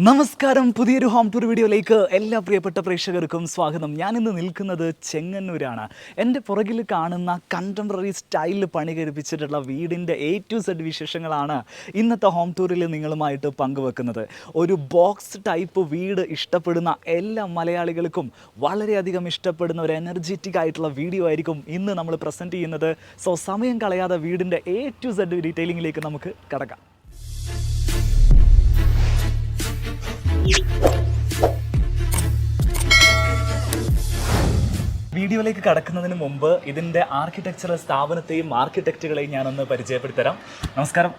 നമസ്കാരം, പുതിയൊരു home tour വീഡിയോയിലേക്ക് എല്ലാ പ്രിയപ്പെട്ട പ്രേക്ഷകർക്കും സ്വാഗതം. ഞാനിന്ന് നിൽക്കുന്നത് ചെങ്ങന്നൂരാണ്. എൻ്റെ പുറകിൽ കാണുന്ന കണ്ടംപററി സ്റ്റൈലിൽ പണി കഴിപ്പിച്ചിട്ടുള്ള വീടിൻ്റെ A to Z വിശേഷങ്ങളാണ് ഇന്നത്തെ ഹോം ടൂറിൽ നിങ്ങളുമായിട്ട് പങ്കുവെക്കുന്നത്. ഒരു ബോക്സ് ടൈപ്പ് വീട് ഇഷ്ടപ്പെടുന്ന എല്ലാ മലയാളികൾക്കും വളരെയധികം ഇഷ്ടപ്പെടുന്ന ഒരു എനർജറ്റിക് ആയിട്ടുള്ള വീഡിയോ ആയിരിക്കും ഇന്ന് നമ്മൾ പ്രസൻറ്റ് ചെയ്യുന്നത്. സോ സമയം കളയാതെ വീടിൻ്റെ A to Z ഡീറ്റെയിലിങ്ങിലേക്ക് നമുക്ക് കടക്കാം. വീഡിയോയിലേക്ക് കടക്കുന്നതിന് മുമ്പ് ഇതിൻ്റെ ആർക്കിടെക്ചറൽ സ്ഥാപനത്തെയും ആർക്കിടെക്റ്റുകളെയും ഞാനൊന്ന് പരിചയപ്പെടുത്തരാം. നമസ്കാരം.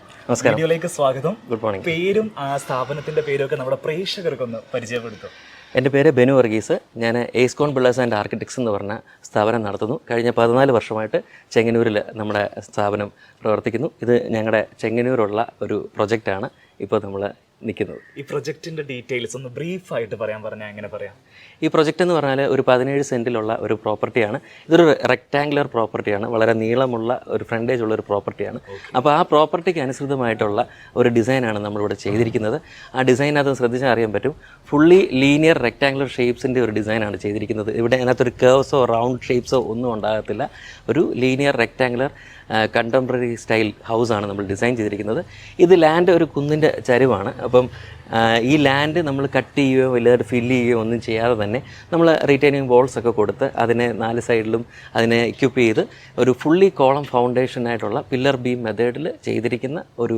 വീഡിയോയിലേക്ക് സ്വാഗതം. Good morning. പേരും സ്ഥാപനത്തിൻ്റെ പേരൊക്കെ നമ്മുടെ പ്രേക്ഷകർക്കൊന്ന് പരിചയപ്പെടുത്തും. എൻ്റെ പേര് ബെനു വർഗീസ്. ഞാൻ ഏസ്കോൺ ബിൽഡേഴ്സ് ആൻഡ് ആർക്കിടെക്ട്സ് എന്ന് പറഞ്ഞ സ്ഥാപനം നടത്തുന്നു. കഴിഞ്ഞ 14 വർഷമായിട്ട് ചെങ്ങന്നൂരിൽ നമ്മുടെ സ്ഥാപനം പ്രവർത്തിക്കുന്നു. ഇത് ഞങ്ങളുടെ ചെങ്ങന്നൂരുള്ള ഒരു പ്രൊജക്റ്റാണ് ഇപ്പോൾ നമ്മൾ നിൽക്കുന്നത്. ഈ പ്രൊജക്റ്റിൻ്റെ ഡീറ്റെയിൽസ് ഒന്ന് ബ്രീഫായിട്ട് പറഞ്ഞാൽ എങ്ങനെ പറയാം? ഈ പ്രൊജക്റ്റ് എന്ന് പറഞ്ഞാൽ ഒരു 17 സെൻറ്റിലുള്ള ഒരു പ്രോപ്പർട്ടിയാണ്. ഇതൊരു റെക്റ്റാങ്കുലർ പ്രോപ്പർട്ടിയാണ്. വളരെ നീളമുള്ള ഒരു ഫ്രണ്ടേജ് ഉള്ള ഒരു പ്രോപ്പർട്ടിയാണ്. അപ്പോൾ ആ പ്രോപ്പർട്ടിക്ക് അനുസൃതമായിട്ടുള്ള ഒരു ഡിസൈനാണ് നമ്മളിവിടെ ചെയ്തിരിക്കുന്നത്. ആ ഡിസൈനകത്ത് ശ്രദ്ധിച്ചാൽ അറിയാൻ പറ്റും, ഫുള്ളി ലീനിയർ റെക്റ്റാങ്കുലർ ഷേപ്സിൻ്റെ ഒരു ഡിസൈനാണ് ചെയ്തിരിക്കുന്നത്. ഇവിടെ അതിനകത്തൊരു കേർവ്സോ റൗണ്ട് ഷേപ്സോ ഒന്നും ഉണ്ടാകത്തില്ല. ഒരു ലീനിയർ റെക്റ്റാങ്കുലർ കണ്ടംപററി സ്റ്റൈൽ ഹൗസാണ് നമ്മൾ ഡിസൈൻ ചെയ്തിരിക്കുന്നത്. ഇത് ലാൻഡ് ഒരു കുന്നിൻ്റെ ചരിവാണ്. അപ്പം ഈ ലാൻഡ് നമ്മൾ കട്ട് ചെയ്യുകയോ വലുതായിട്ട് ഫില്ല് ചെയ്യുകയോ ഒന്നും ചെയ്യാതെ തന്നെ നമ്മൾ റീറ്റെയിനിങ് വോൾസൊക്കെ കൊടുത്ത് അതിനെ 4 സൈഡിലും അതിനെ എക്യുപ്പ് ചെയ്ത് ഒരു ഫുള്ളി കോളം ഫൗണ്ടേഷനായിട്ടുള്ള പില്ലർ ബീം മെത്തേഡിൽ ചെയ്തിരിക്കുന്ന ഒരു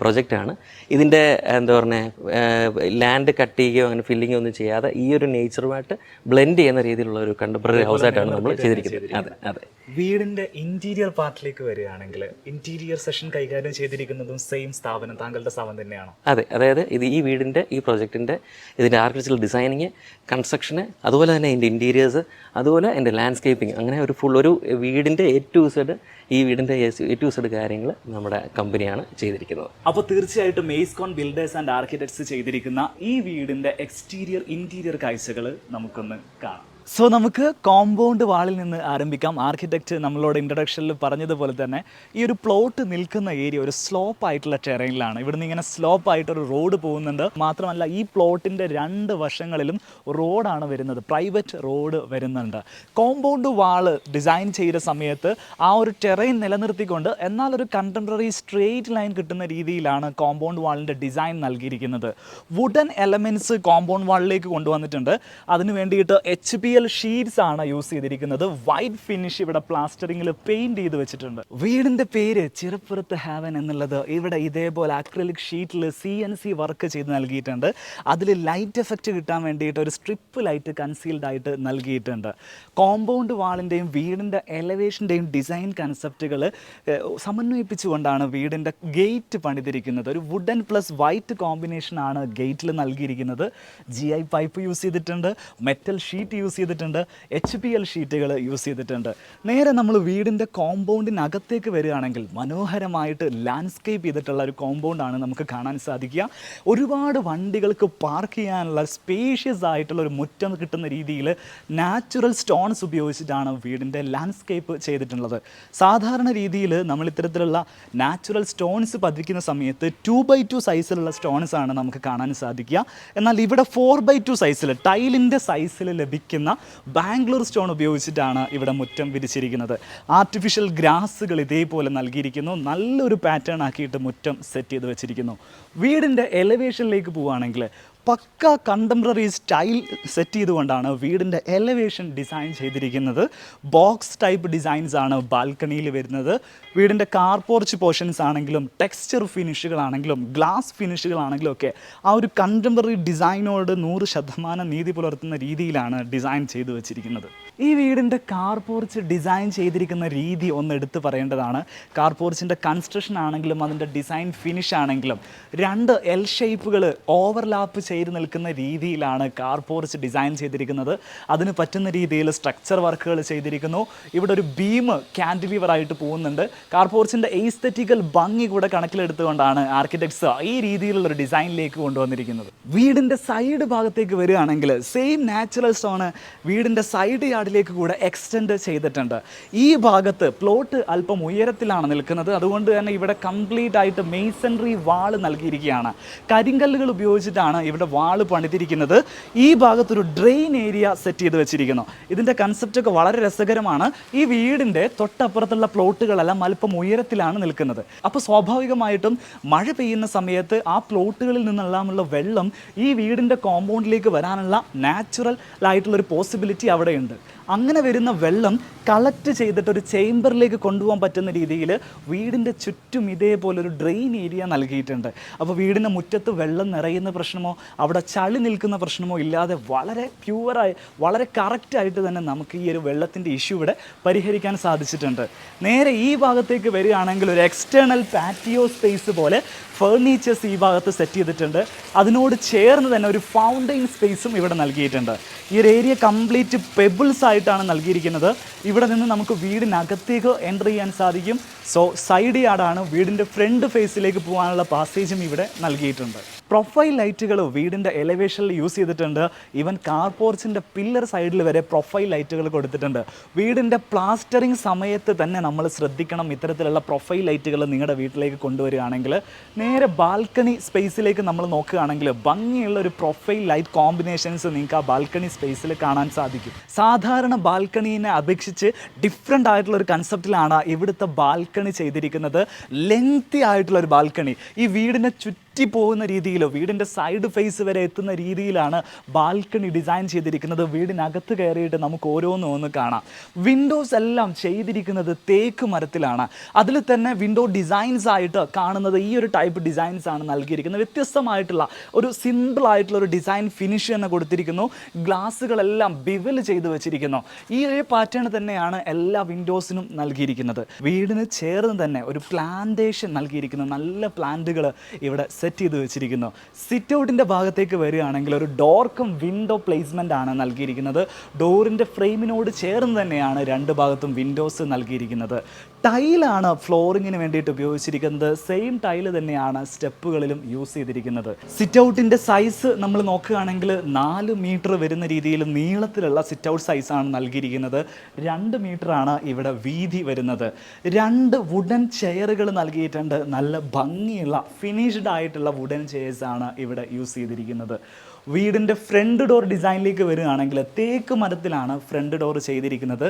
പ്രൊജക്റ്റാണ്. ഇതിൻ്റെ എന്താ പറയുക, ലാൻഡ് കട്ട് ചെയ്യുകയോ അങ്ങനെ ഫില്ലിങ്ങോ ഒന്നും ചെയ്യാതെ ഈ ഒരു നേച്ചറുമായിട്ട് ബ്ലെൻഡ് ചെയ്യുന്ന രീതിയിലുള്ള ഒരു കണ്ടംപററി ഹൗസായിട്ടാണ് നമ്മൾ ചെയ്തിരിക്കുന്നത്. അതെ അതെ. വീടിൻ്റെ ഇൻറ്റീരിയർ പാർട്ടിലേക്ക് വരികയാണെങ്കിൽ ഇൻറ്റീരിയർ സെഷൻ കൈകാര്യം ചെയ്തിരിക്കുന്നതും സെയിം സ്ഥാപനം, താങ്കളുടെ സ്ഥാപനം തന്നെയാണോ? അതെ, അതായത് ഈ വീടിൻ്റെ ഈ പ്രൊജക്റ്റിൻ്റെ ഇതിൻ്റെ ആർക്കിടെക്ചറൽ ഡിസൈനിങ്, കൺസ്ട്രക്ഷന്, അതുപോലെ തന്നെ അതിൻ്റെ ഇൻറ്റീരിയേഴ്സ്, അതുപോലെ എൻ്റെ ലാൻഡ്സ്കേപ്പിംഗ്, അങ്ങനെ ഒരു ഫുൾ ഒരു വീടിൻ്റെ A to Z, ഈ വീടിൻ്റെ A to Z കാര്യങ്ങൾ നമ്മുടെ കമ്പനിയാണ് ചെയ്തിരിക്കുന്നത്. അപ്പോൾ തീർച്ചയായിട്ടും ഏസ്കോൺ ബിൽഡേഴ്സ് ആൻഡ് ആർക്കിടെക്ട്സ് ചെയ്തിരിക്കുന്ന ഈ വീടിൻ്റെ എക്സ്റ്റീരിയർ ഇൻറ്റീരിയർ കാഴ്ചകൾ നമുക്കൊന്ന് കാണാം. സോ നമുക്ക് കോമ്പൗണ്ട് വാളിൽ നിന്ന് ആരംഭിക്കാം. ആർക്കിടെക്റ്റ് നമ്മളോട് ഇൻട്രഡക്ഷനിൽ പറഞ്ഞതുപോലെ തന്നെ ഈ ഒരു പ്ലോട്ട് നിൽക്കുന്ന ഏരിയ ഒരു സ്ലോപ്പ് ആയിട്ടുള്ള ടെറൈനിലാണ്. ഇവിടുന്ന് ഇങ്ങനെ സ്ലോപ്പ് ആയിട്ടൊരു റോഡ് പോകുന്നുണ്ട്. മാത്രമല്ല ഈ പ്ലോട്ടിൻ്റെ 2 വശങ്ങളിലും റോഡാണ് വരുന്നത്, പ്രൈവറ്റ് റോഡ് വരുന്നുണ്ട്. കോമ്പൗണ്ട് വാള് ഡിസൈൻ ചെയ്ത സമയത്ത് ആ ഒരു ടെറൈൻ നിലനിർത്തിക്കൊണ്ട് എന്നാൽ ഒരു കണ്ടംപററി സ്ട്രെയിറ്റ് ലൈൻ കിട്ടുന്ന രീതിയിലാണ് കോമ്പൗണ്ട് വാളിൻ്റെ ഡിസൈൻ നൽകിയിരിക്കുന്നത്. വുഡൻ എലമെൻറ്റ്സ് കോമ്പൗണ്ട് വാളിലേക്ക് കൊണ്ടുവന്നിട്ടുണ്ട്. അതിന് വേണ്ടിയിട്ട് HPL ഷീറ്റ്സ് ആണ് യൂസ് ചെയ്തിരിക്കുന്നത്. വൈറ്റ് ഫിനിഷ് ഇവിടെ പ്ലാസ്റ്ററിങ്ങിൽ പെയിന്റ് ചെയ്ത് വെച്ചിട്ടുണ്ട്. വീടിന്റെ പേര് ചിറപ്പുറത്ത് ഹാവൻ എന്നുള്ളത് ഇവിടെ ഇതേപോലെ അക്രിലിക് ഷീറ്റിൽ CNC വർക്ക് ചെയ്ത് നൽകിയിട്ടുണ്ട്. അതിൽ ലൈറ്റ് എഫക്റ്റ് കിട്ടാൻ വേണ്ടിയിട്ട് ഒരു സ്ട്രിപ്പ് ലൈറ്റ് കൺസീൽഡ് ആയിട്ട് നൽകിയിട്ടുണ്ട്. കോമ്പൗണ്ട് വാളിൻ്റെയും വീടിൻ്റെ എലവേഷൻ്റെയും ഡിസൈൻ കൺസെപ്റ്റുകൾ സമന്വയിപ്പിച്ചുകൊണ്ടാണ് വീടിൻ്റെ ഗേറ്റ് പണിതിരിക്കുന്നത്. ഒരു വുഡൻ പ്ലസ് വൈറ്റ് കോമ്പിനേഷനാണ് ഗേറ്റിൽ നൽകിയിരിക്കുന്നത്. GI പൈപ്പ് യൂസ് ചെയ്തിട്ടുണ്ട്, മെറ്റൽ ഷീറ്റ് യൂസ് ചെയ്തിട്ടുണ്ട്, HPL ഷീറ്റുകൾ യൂസ് ചെയ്തിട്ടുണ്ട്. നേരെ നമ്മൾ വീടിൻ്റെ കോമ്പൗണ്ടിനകത്തേക്ക് വരികയാണെങ്കിൽ മനോഹരമായിട്ട് ലാൻഡ്സ്കേപ്പ് ചെയ്തിട്ടുള്ള ഒരു കോമ്പൗണ്ടാണ് നമുക്ക് കാണാൻ സാധിക്കുക. ഒരുപാട് വണ്ടികൾക്ക് പാർക്ക് ചെയ്യാനുള്ള സ്പേഷ്യസ് ആയിട്ടുള്ള ഒരു മുറ്റം കിട്ടുന്ന രീതിയിൽ നാച്ചുറൽ സ്റ്റോൺസ് ഉപയോഗിച്ചിട്ടാണ് വീടിൻ്റെ ലാൻഡ്സ്കേപ്പ് ചെയ്തിട്ടുള്ളത്. സാധാരണ രീതിയിൽ നമ്മൾ ഇത്തരത്തിലുള്ള നാച്ചുറൽ സ്റ്റോൺസ് പതിക്കുന്ന സമയത്ത് 2x2 സൈസിലുള്ള സ്റ്റോൺസ് ആണ് നമുക്ക് കാണാൻ സാധിക്കുക. എന്നാൽ ഇവിടെ 4x2 സൈസിൽ ടൈലിൻ്റെ സൈസിൽ ലഭിക്കുന്ന ബാംഗ്ലൂർ സ്റ്റോൺ ഉപയോഗിച്ചിട്ടാണ് ഇവിടെ മുറ്റം വിരിച്ചിരിക്കുന്നത്. ആർട്ടിഫിഷ്യൽ ഗ്രാസുകൾ ഇതേപോലെ നൽകിയിരിക്കുന്നു. നല്ലൊരു പാറ്റേൺ ആക്കിയിട്ട് മുറ്റം സെറ്റ് ചെയ്ത് വെച്ചിരിക്കുന്നു. വീടിൻ്റെ എലവേഷനിലേക്ക് പോവുകയാണെങ്കിൽ പക്ക കണ്ടംപററി സ്റ്റൈൽ സെറ്റ് ചെയ്തുകൊണ്ടാണ് വീടിൻ്റെ എലവേഷൻ ഡിസൈൻ ചെയ്തിരിക്കുന്നത്. ബോക്സ് ടൈപ്പ് ഡിസൈൻസ് ആണ് ബാൽക്കണിയിൽ വരുന്നത്. വീടിൻ്റെ കാർ പോർച്ച് പോർഷൻസ് ആണെങ്കിലും ടെക്സ്ചർ ഫിനിഷുകളാണെങ്കിലും ഗ്ലാസ് ഫിനിഷുകളാണെങ്കിലും ഒക്കെ ആ ഒരു കണ്ടംപററി ഡിസൈനോട് 100% നീതി പുലർത്തുന്ന രീതിയിലാണ് ഡിസൈൻ ചെയ്തു വെച്ചിരിക്കുന്നത്. ഈ വീടിൻ്റെ കാർ പോർച്ച് ഡിസൈൻ ചെയ്തിരിക്കുന്ന രീതി ഒന്ന് എടുത്തു പറയേണ്ടതാണ്. കാർ പോർച്ചിൻ്റെ കൺസ്ട്രക്ഷൻ ആണെങ്കിലും അതിൻ്റെ ഡിസൈൻ ഫിനിഷ് ആണെങ്കിലും 2 എൽ ഷേപ്പുകൾ ഓവർലാപ്പ് ചെയ്ത് നിൽക്കുന്ന രീതിയിലാണ് കാർ പോർച്ച് ഡിസൈൻ ചെയ്തിരിക്കുന്നത്. അതിന് പറ്റുന്ന രീതിയിൽ സ്ട്രക്ചർ വർക്കുകൾ ചെയ്തിരിക്കുന്നു. ഇവിടെ ഒരു ബീം ക്യാൻഡിലിവർ ആയിട്ട് പോകുന്നുണ്ട്. കാർ പോർച്ചിൻ്റെ എസ്തെറ്റിക്കൽ ഭംഗി കൂടെ കണക്കിലെടുത്തുകൊണ്ടാണ് ആർക്കിടെക്ട്സ് ഈ രീതിയിലുള്ളൊരു ഡിസൈനിലേക്ക് കൊണ്ടുവന്നിരിക്കുന്നത്. വീടിൻ്റെ സൈഡ് ഭാഗത്തേക്ക് വരികയാണെങ്കിൽ സെയിം നാച്ചുറൽ സ്റ്റോൺ വീടിൻ്റെ സൈഡ് യാർഡിലേക്ക് കൂടെ എക്സ്റ്റെൻഡ് ചെയ്തിട്ടുണ്ട്. ഈ ഭാഗത്ത് പ്ലോട്ട് അല്പം ഉയരത്തിലാണ് നിൽക്കുന്നത്. അതുകൊണ്ട് തന്നെ ഇവിടെ കംപ്ലീറ്റ് ആയിട്ട് മെയ്സൺറി വാള് നൽകിയിരിക്കുകയാണ്. കരിങ്കല്ലുകൾ ഉപയോഗിച്ചിട്ടാണ് ഇവിടെ വാള് പണിതിരിക്കുന്നത്. ഈ ഭാഗത്തൊരു ഡ്രെയിൻ ഏരിയ സെറ്റ് ചെയ്ത് വെച്ചിരിക്കുന്നു. ഇതിൻ്റെ കൺസെപ്റ്റൊക്കെ വളരെ രസകരമാണ്. ഈ വീടിൻ്റെ തൊട്ടപ്പുറത്തുള്ള പ്ലോട്ടുകളെല്ലാം അല്പം ഉയരത്തിലാണ് നിൽക്കുന്നത്. അപ്പോൾ സ്വാഭാവികമായിട്ടും മഴ പെയ്യുന്ന സമയത്ത് ആ പ്ലോട്ടുകളിൽ നിന്നെല്ലാമുള്ള വെള്ളം ഈ വീടിൻ്റെ കോമ്പൗണ്ടിലേക്ക് വരാനുള്ള നാച്ചുറൽ ആയിട്ടുള്ളൊരു പോസിബിലിറ്റി അവിടെയുണ്ട്. അങ്ങനെ വരുന്ന വെള്ളം കളക്ട് ചെയ്തിട്ട് ഒരു ചേംബറിലേക്ക് കൊണ്ടുപോകാൻ പറ്റുന്ന രീതിയിൽ വീടിൻ്റെ ചുറ്റും ഇതേപോലൊരു ഡ്രെയിൻ ഏരിയ നൽകിയിട്ടുണ്ട്. അപ്പോൾ വീടിൻ്റെ മുറ്റത്ത് വെള്ളം നിറയുന്ന പ്രശ്നമോ അവിടെ ചളി നിൽക്കുന്ന പ്രശ്നമോ ഇല്ലാതെ വളരെ പ്യുവറായി വളരെ കറക്റ്റായിട്ട് തന്നെ നമുക്ക് ഈ ഒരു വെള്ളത്തിൻ്റെ ഇഷ്യൂ ഇവിടെ പരിഹരിക്കാൻ സാധിച്ചിട്ടുണ്ട്. നേരെ ഈ ഭാഗത്തേക്ക് വരികയാണെങ്കിൽ ഒരു എക്സ്റ്റേണൽ പാറ്റിയോ സ്പേസ് പോലെ ഫേർണിച്ചേഴ്സ് ഈ ഭാഗത്ത് സെറ്റ് ചെയ്തിട്ടുണ്ട്. അതിനോട് ചേർന്ന് തന്നെ ഒരു ഫൗണ്ടെയിൻ സ്പേസും ഇവിടെ നൽകിയിട്ടുണ്ട്. ഈ ഒരു ഏരിയ കംപ്ലീറ്റ് പെബിൾസ് ആയിട്ടാണ് നൽകിയിരിക്കുന്നത്. ഇവിടെ നിന്ന് നമുക്ക് വീടിനകത്തേക്ക് എൻ്റർ ചെയ്യാൻ സാധിക്കും. സോ സൈഡ് യാർഡാണ്. വീടിൻ്റെ ഫ്രണ്ട് ഫേസിലേക്ക് പോകാനുള്ള പാസേജും ഇവിടെ നൽകിയിട്ടുണ്ട്. പ്രൊഫൈൽ ലൈറ്റുകൾ വീടിൻ്റെ എലവേഷനിൽ യൂസ് ചെയ്തിട്ടുണ്ട്. ഈവൻ കാർ പോർച്ചിൻ്റെ പില്ലർ സൈഡിൽ വരെ പ്രൊഫൈൽ ലൈറ്റുകൾ കൊടുത്തിട്ടുണ്ട്. വീടിൻ്റെ പ്ലാസ്റ്ററിങ് സമയത്ത് തന്നെ നമ്മൾ ശ്രദ്ധിക്കണം. ഇത്തരത്തിലുള്ള പ്രൊഫൈൽ ലൈറ്റുകൾ നിങ്ങളുടെ വീട്ടിലേക്ക് കൊണ്ടുവരികയാണെങ്കിൽ നേരെ ബാൽക്കണി സ്പേസിലേക്ക് നമ്മൾ നോക്കുകയാണെങ്കിൽ ഭംഗിയുള്ള ഒരു പ്രൊഫൈൽ ലൈറ്റ് കോമ്പിനേഷൻസ് നിങ്ങൾക്ക് ആ ബാൽക്കണി സ്പേസിൽ കാണാൻ സാധിക്കും. സാധാരണ ബാൽക്കണീനെ അപേക്ഷിച്ച് ഡിഫറെൻ്റ് ആയിട്ടുള്ള ഒരു കൺസെപ്റ്റിലാണ് ഇവിടുത്തെ ബാൽക്കണി ചെയ്തിരിക്കുന്നത്. ലെങ്തി ആയിട്ടുള്ള ഒരു ബാൽക്കണി ഈ വീടിനെ പോകുന്ന രീതിയിലോ വീടിൻ്റെ സൈഡ് ഫേസ് വരെ എത്തുന്ന രീതിയിലാണ് ബാൽക്കണി ഡിസൈൻ ചെയ്തിരിക്കുന്നത്. വീടിനകത്ത് കയറിയിട്ട് നമുക്ക് ഓരോന്ന് കാണാം. വിൻഡോസ് എല്ലാം ചെയ്തിരിക്കുന്നത് തേക്ക് മരത്തിലാണ്. അതിൽ തന്നെ വിൻഡോ ഡിസൈൻസ് ആയിട്ട് കാണുന്നത് ഈ ഒരു ടൈപ്പ് ഡിസൈൻസ് ആണ് നൽകിയിരിക്കുന്നത്. വ്യത്യസ്തമായിട്ടുള്ള ഒരു സിമ്പിൾ ആയിട്ടുള്ള ഒരു ഡിസൈൻ ഫിനിഷ് തന്നെ കൊടുത്തിരിക്കുന്നു. ഗ്ലാസ്സുകളെല്ലാം ബിവൽ ചെയ്ത് വെച്ചിരിക്കുന്നു. ഈ ഒരു പാറ്റേൺ തന്നെയാണ് എല്ലാ വിൻഡോസിനും നൽകിയിരിക്കുന്നത്. വീടിന് ചേർന്ന് തന്നെ ഒരു പ്ലാന്റേഷൻ നൽകിയിരിക്കുന്നു. നല്ല പ്ലാന്റുകൾ ഇവിടെ സെറ്റ് ചെയ്ത് വെച്ചിരിക്കുന്നു. സിറ്റ് ഔട്ടിൻ്റെ ഭാഗത്തേക്ക് വരികയാണെങ്കിൽ ഒരു ഡോർ കം വിൻഡോ പ്ലേസ്മെൻ്റ് ആണ് നൽകിയിരിക്കുന്നത്. ഡോറിൻ്റെ ഫ്രെയിമിനോട് ചേർന്ന് തന്നെയാണ് 2 ഭാഗത്തും വിൻഡോസ് നൽകിയിരിക്കുന്നത്. ടൈലാണ് ഫ്ലോറിങ്ങിന് വേണ്ടിയിട്ട് ഉപയോഗിച്ചിരിക്കുന്നത്. സെയിം ടൈല് തന്നെയാണ് സ്റ്റെപ്പുകളിലും യൂസ് ചെയ്തിരിക്കുന്നത്. സിറ്റ് ഔട്ടിൻ്റെ സൈസ് നമ്മൾ നോക്കുകയാണെങ്കിൽ 4 മീറ്റർ വരുന്ന രീതിയിൽ നീളത്തിലുള്ള സിറ്റ് ഔട്ട് സൈസാണ് നൽകിയിരിക്കുന്നത്. 2 മീറ്ററാണ് ഇവിടെ വീതി വരുന്നത്. 2 വുഡൻ ചെയറുകൾ നൽകിയിട്ടുണ്ട്. നല്ല ഭംഗിയുള്ള ഫിനിഷ്ഡ് ആയിട്ടുള്ള വുഡൻ ചെയർസ് ആണ് ഇവിടെ യൂസ് ചെയ്തിരിക്കുന്നത്. വീടിൻ്റെ ഫ്രണ്ട് ഡോർ ഡിസൈനിലേക്ക് വരികയാണെങ്കിൽ തേക്ക് മരത്തിലാണ് ഫ്രണ്ട് ഡോർ ചെയ്തിരിക്കുന്നത്.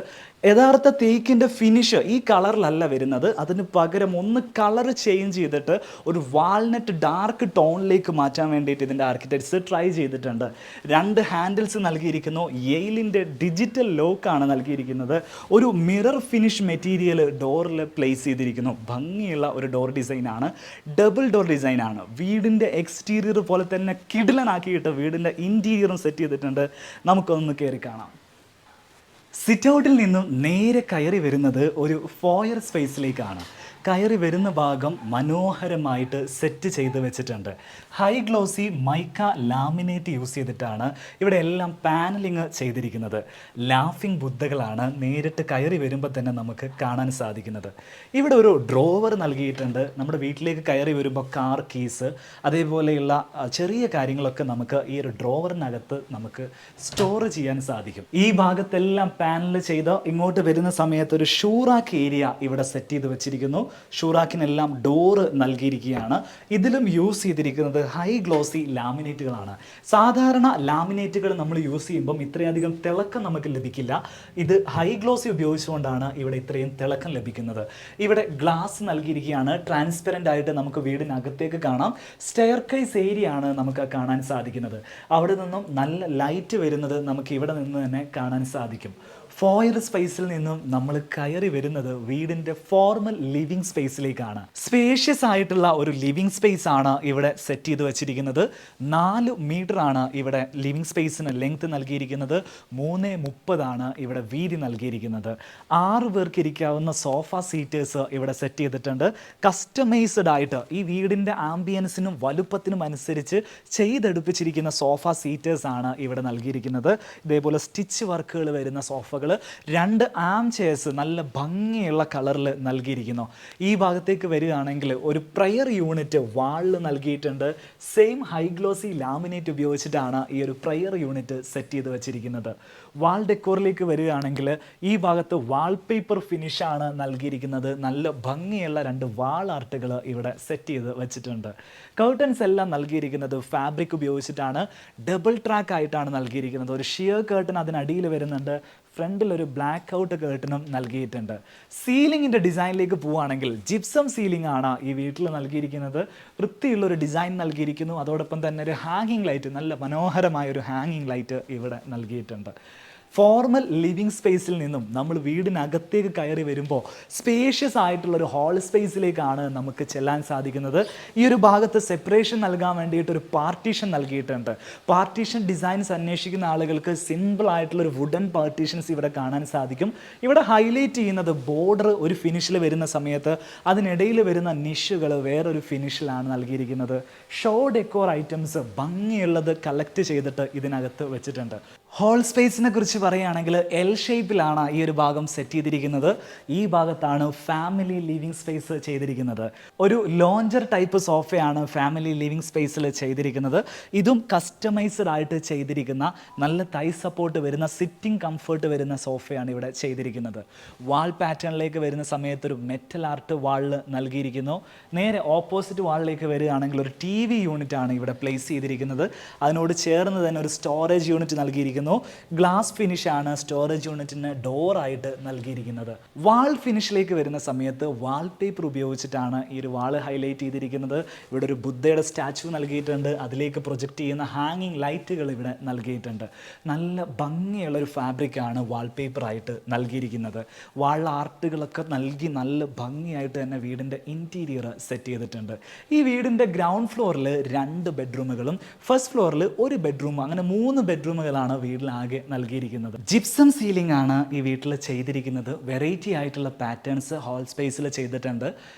യഥാർത്ഥ തേക്കിൻ്റെ ഫിനിഷ് ഈ കളറിലല്ല വരുന്നത്. അതിന് പകരം ഒന്ന് കളർ ചേഞ്ച് ചെയ്തിട്ട് ഒരു വാൾനട്ട് ഡാർക്ക് ടോണിലേക്ക് മാറ്റാൻ വേണ്ടിയിട്ട് ഇതിൻ്റെ ആർക്കിടെക്ട്സ് ട്രൈ ചെയ്തിട്ടുണ്ട്. 2 ഹാൻഡിൽസ് നൽകിയിരിക്കുന്നു. യെയിലിൻ്റെ ഡിജിറ്റൽ ലോക്കാണ് നൽകിയിരിക്കുന്നത്. ഒരു മിറർ ഫിനിഷ് മെറ്റീരിയൽ ഡോറിൽ പ്ലേസ് ചെയ്തിരിക്കുന്നു. ഭംഗിയുള്ള ഒരു ഡോർ ഡിസൈനാണ്. ഡബിൾ ഡോർ ഡിസൈനാണ്. വീടിൻ്റെ എക്സ്റ്റീരിയർ പോലെ തന്നെ കിടിലനാക്കിയിട്ട് വീടിൻ്റെ ഇൻറ്റീരിയറും സെറ്റ് ചെയ്തിട്ടുണ്ട്. നമുക്കൊന്ന് കയറി കാണാം. സിറ്റ് ഔട്ടിൽ നിന്നും നേരെ കയറി വരുന്നത് ഒരു ഫോയർ സ്പേസിലേക്കാണ്. കയറി വരുന്ന ഭാഗം മനോഹരമായിട്ട് സെറ്റ് ചെയ്ത് വെച്ചിട്ടുണ്ട്. High glossy mica laminate use ചെയ്തിട്ടാണ് ഇവിടെ എല്ലാം പാനലിങ് ചെയ്തിരിക്കുന്നത്. ലാഫിംഗ് ബുദ്ധകളാണ് നേരിട്ട് കയറി വരുമ്പോൾ തന്നെ നമുക്ക് കാണാൻ സാധിക്കുന്നത്. ഇവിടെ ഒരു ഡ്രോവർ നൽകിയിട്ടുണ്ട്. നമ്മുടെ വീട്ടിലേക്ക് കയറി വരുമ്പോൾ കാർ കീസ് അതേപോലെയുള്ള ചെറിയ കാര്യങ്ങളൊക്കെ നമുക്ക് ഈ ഒരു ഡ്രോവറിനകത്ത് നമുക്ക് സ്റ്റോർ ചെയ്യാൻ സാധിക്കും. ഈ ഭാഗത്തെല്ലാം പാനൽ ചെയ്ത് ഇങ്ങോട്ട് വരുന്ന സമയത്ത് ഒരു ഷൂറാക്ക് ഏരിയ ഇവിടെ സെറ്റ് ചെയ്ത് വെച്ചിരിക്കുന്നു. ഷൂറാക്കിനെല്ലാം ഡോറ് നൽകിയിരിക്കുകയാണ്. ഇതിലും യൂസ് ചെയ്തിരിക്കുന്നത് ഹൈ ഗ്ലോസി ലാമിനേറ്റുകളാണ്. സാധാരണ ലാമിനേറ്റുകൾ നമ്മൾ യൂസ് ചെയ്യുമ്പം ഇത്രയധികം തിളക്കം നമുക്ക് ലഭിക്കില്ല. ഇത് ഹൈ ഗ്ലോസി ഉപയോഗിച്ചുകൊണ്ടാണ് ഇവിടെ ഇത്രയും തിളക്കം ലഭിക്കുന്നത്. ഇവിടെ ഗ്ലാസ് നൽകിയിരിക്കുകയാണ്. ട്രാൻസ്പെറൻ്റ് ആയിട്ട് നമുക്ക് വീടിനകത്തേക്ക് കാണാം. സ്റ്റെയർ കേസ് ഏരിയ ആണ് നമുക്ക് കാണാൻ സാധിക്കുന്നത്. അവിടെ നിന്നും നല്ല ലൈറ്റ് വരുന്നത് നമുക്ക് ഇവിടെ നിന്ന് തന്നെ കാണാൻ സാധിക്കും. ഫോയർ സ്പേസിൽ നിന്നും നമ്മൾ കയറി വരുന്നത് വീടിൻ്റെ ഫോർമൽ ലിവിങ് സ്പേസിലേക്കാണ്. സ്പേഷ്യസ് ആയിട്ടുള്ള ഒരു ലിവിങ് സ്പേസ് ആണ് ഇവിടെ സെറ്റ് ചെയ്ത് വെച്ചിരിക്കുന്നത്. 4 മീറ്റർ ആണ് ഇവിടെ ലിവിങ് സ്പേസിന് ലെങ്ത് നൽകിയിരിക്കുന്നത്. 3.30 ആണ് ഇവിടെ വീതി നൽകിയിരിക്കുന്നത്. 6 പേർക്ക് ഇരിക്കാവുന്ന സോഫ സീറ്റേഴ്സ് ഇവിടെ സെറ്റ് ചെയ്തിട്ടുണ്ട്. കസ്റ്റമൈസ്ഡ് ആയിട്ട് ഈ വീടിൻ്റെ ആംബിയൻസിനും വലുപ്പത്തിനും അനുസരിച്ച് ചെയ്തെടുപ്പിച്ചിരിക്കുന്ന സോഫ സീറ്റേഴ്സ് ആണ് ഇവിടെ നൽകിയിരിക്കുന്നത്. ഇതേപോലെ സ്റ്റിച്ച് വർക്കുകൾ വരുന്ന സോഫകൾ 2 ആം ചെയർസ് നല്ല ഭംഗിയുള്ള കളറിൽ നൽകിയിരിക്കുന്നു. ഈ ഭാഗത്തേക്ക് വരികയാണെങ്കിൽ ഒരു പ്രയർ യൂണിറ്റ് വാളിൽ നൽകിയിട്ടുണ്ട്. സെയിം ഹൈ ഗ്ലോസി ലാമിനേറ്റ് ഉപയോഗിച്ചിട്ടാണ് ഈ ഒരു പ്രയർ യൂണിറ്റ് സെറ്റ് ചെയ്ത് വെച്ചിരിക്കുന്നത്. വാൾ ഡെക്കോറിലേക്ക് വരികയാണെങ്കിൽ ഈ ഭാഗത്ത് വാൾപേപ്പർ ഫിനിഷാണ് നൽകിയിരിക്കുന്നത്. നല്ല ഭംഗിയുള്ള 2 വാൾ ആർട്ടുകൾ ഇവിടെ സെറ്റ് ചെയ്ത് വെച്ചിട്ടുണ്ട്. കർട്ടൻസ് എല്ലാം നൽകിയിരിക്കുന്നത് ഫാബ്രിക് ഉപയോഗിച്ചിട്ടാണ്. ഡബിൾ ട്രാക്ക് ആയിട്ടാണ് നൽകിയിരിക്കുന്നത്. ഒരു ഷിയർ കർട്ടൻ അതിനടിയിൽ വരുന്നുണ്ട്. ഫ്രണ്ടിൽ ഒരു ബ്ലാക്ക് ഔട്ട് കേർട്ടനും നൽകിയിട്ടുണ്ട്. സീലിങ്ങിൻ്റെ ഡിസൈനിലേക്ക് പോവുകയാണെങ്കിൽ ജിപ്സം സീലിംഗ് ആണ് ഈ വീട്ടിൽ നൽകിയിരിക്കുന്നത്. വൃത്തിയുള്ളൊരു ഡിസൈൻ നൽകിയിരിക്കുന്നു. അതോടൊപ്പം തന്നെ ഒരു ഹാങ്ങിങ് ലൈറ്റ്, നല്ല മനോഹരമായ ഒരു ഹാങ്ങിങ് ലൈറ്റ് ഇവിടെ നൽകിയിട്ടുണ്ട്. ഫോർമൽ ലിവിങ് സ്പേസിൽ നിന്നും നമ്മൾ വീടിനകത്തേക്ക് കയറി വരുമ്പോൾ സ്പേഷ്യസ് ആയിട്ടുള്ളൊരു ഹാൾ സ്പേസിലേക്കാണ് നമുക്ക് ചെല്ലാൻ സാധിക്കുന്നത്. ഈ ഒരു ഭാഗത്ത് സെപ്പറേഷൻ നൽകാൻ വേണ്ടിയിട്ടൊരു പാർട്ടീഷൻ നൽകിയിട്ടുണ്ട്. പാർട്ടീഷൻ ഡിസൈൻസ് അന്വേഷിക്കുന്ന ആളുകൾക്ക് സിമ്പിൾ ആയിട്ടുള്ളൊരു വുഡൻ പാർട്ടീഷൻസ് ഇവിടെ കാണാൻ സാധിക്കും. ഇവിടെ ഹൈലൈറ്റ് ചെയ്യുന്നത് ബോർഡർ ഒരു ഫിനിഷിൽ വരുന്ന സമയത്ത് അതിനിടയിൽ വരുന്ന നിഷുകൾ വേറൊരു ഫിനിഷിലാണ് നൽകിയിരിക്കുന്നത്. ഷോ ഡെക്കോർ ഐറ്റംസ് ഭംഗിയുള്ളത് കളക്ട് ചെയ്തിട്ട് ഇതിനകത്ത് വെച്ചിട്ടുണ്ട്. ഹോൾ സ്പേസിനെ കുറിച്ച് പറയുകയാണെങ്കിൽ എൽ ഷേപ്പിലാണ് ഈ ഒരു ഭാഗം സെറ്റ് ചെയ്തിരിക്കുന്നത്. ഈ ഭാഗത്താണ് ഫാമിലി ലിവിങ് സ്പേസ് ചെയ്തിരിക്കുന്നത്. ഒരു ലോഞ്ചർ ടൈപ്പ് സോഫയാണ് ഫാമിലി ലിവിങ് സ്പേസിൽ ചെയ്തിരിക്കുന്നത്. ഇതും കസ്റ്റമൈസ്ഡ് ആയിട്ട് ചെയ്തിരിക്കുന്ന നല്ല തൈ സപ്പോർട്ട് വരുന്ന സിറ്റിംഗ് കംഫർട്ട് വരുന്ന സോഫയാണ് ഇവിടെ ചെയ്തിരിക്കുന്നത്. വാൾ പാറ്റേണിലേക്ക് വരുന്ന സമയത്ത് ഒരു മെറ്റൽ ആർട്ട് വാളിൽ നൽകിയിരിക്കുന്നു. നേരെ ഓപ്പോസിറ്റ് വാളിലേക്ക് വരികയാണെങ്കിൽ ഒരു TV യൂണിറ്റ് ആണ് ഇവിടെ പ്ലേസ് ചെയ്തിരിക്കുന്നത്. അതിനോട് ചേർന്ന് തന്നെ ഒരു സ്റ്റോറേജ് യൂണിറ്റ് നൽകിയിരിക്കുന്നു. ഗ്ലാസ് ഫിനിഷ് ആണ് സ്റ്റോറേജ് യൂണിറ്റിന് ഡോറായിട്ട് നൽകിയിരിക്കുന്നത്. വാൾ ഫിനിഷിലേക്ക് വരുന്ന സമയത്ത് വാൾപേപ്പർ ഉപയോഗിച്ചിട്ടാണ് ഈ ഒരു വാൾ ഹൈലൈറ്റ് ചെയ്തിരിക്കുന്നത്. ഇവിടെ ഒരു ബുദ്ധയുടെ സ്റ്റാച്ചു നൽകിയിട്ടുണ്ട്. അതിലേക്ക് പ്രൊജക്റ്റ് ചെയ്യുന്ന ഹാങ്ങിങ് ലൈറ്റുകൾ ഇവിടെ നൽകിയിട്ടുണ്ട്. നല്ല ഭംഗിയുള്ളൊരു ഫാബ്രിക്കാണ് വാൾപേപ്പറായിട്ട് നൽകിയിരിക്കുന്നത്. വാൾ ആർട്ടുകളൊക്കെ നൽകി നല്ല ഭംഗിയായിട്ട് തന്നെ വീടിൻ്റെ ഇൻറ്റീരിയർ സെറ്റ് ചെയ്തിട്ടുണ്ട്. ഈ വീടിൻ്റെ ഗ്രൗണ്ട് ഫ്ലോറിൽ 2 ബെഡ്റൂമുകളും ഫസ്റ്റ് ഫ്ലോറിൽ 1 ബെഡ്റൂം, അങ്ങനെ 3 ബെഡ്റൂമുകളാണ് വീട്ടിലാകെ നൽകിയിരിക്കുന്നത്. ജിപ്സം സീലിംഗ് ആണ് ഈ വീട്ടിൽ ചെയ്തിരിക്കുന്നത്. വെറൈറ്റി ആയിട്ടുള്ള പാറ്റേൺസ് ഹോൾ സ്പേസിൽ ചെയ്തിട്ടുണ്ട്.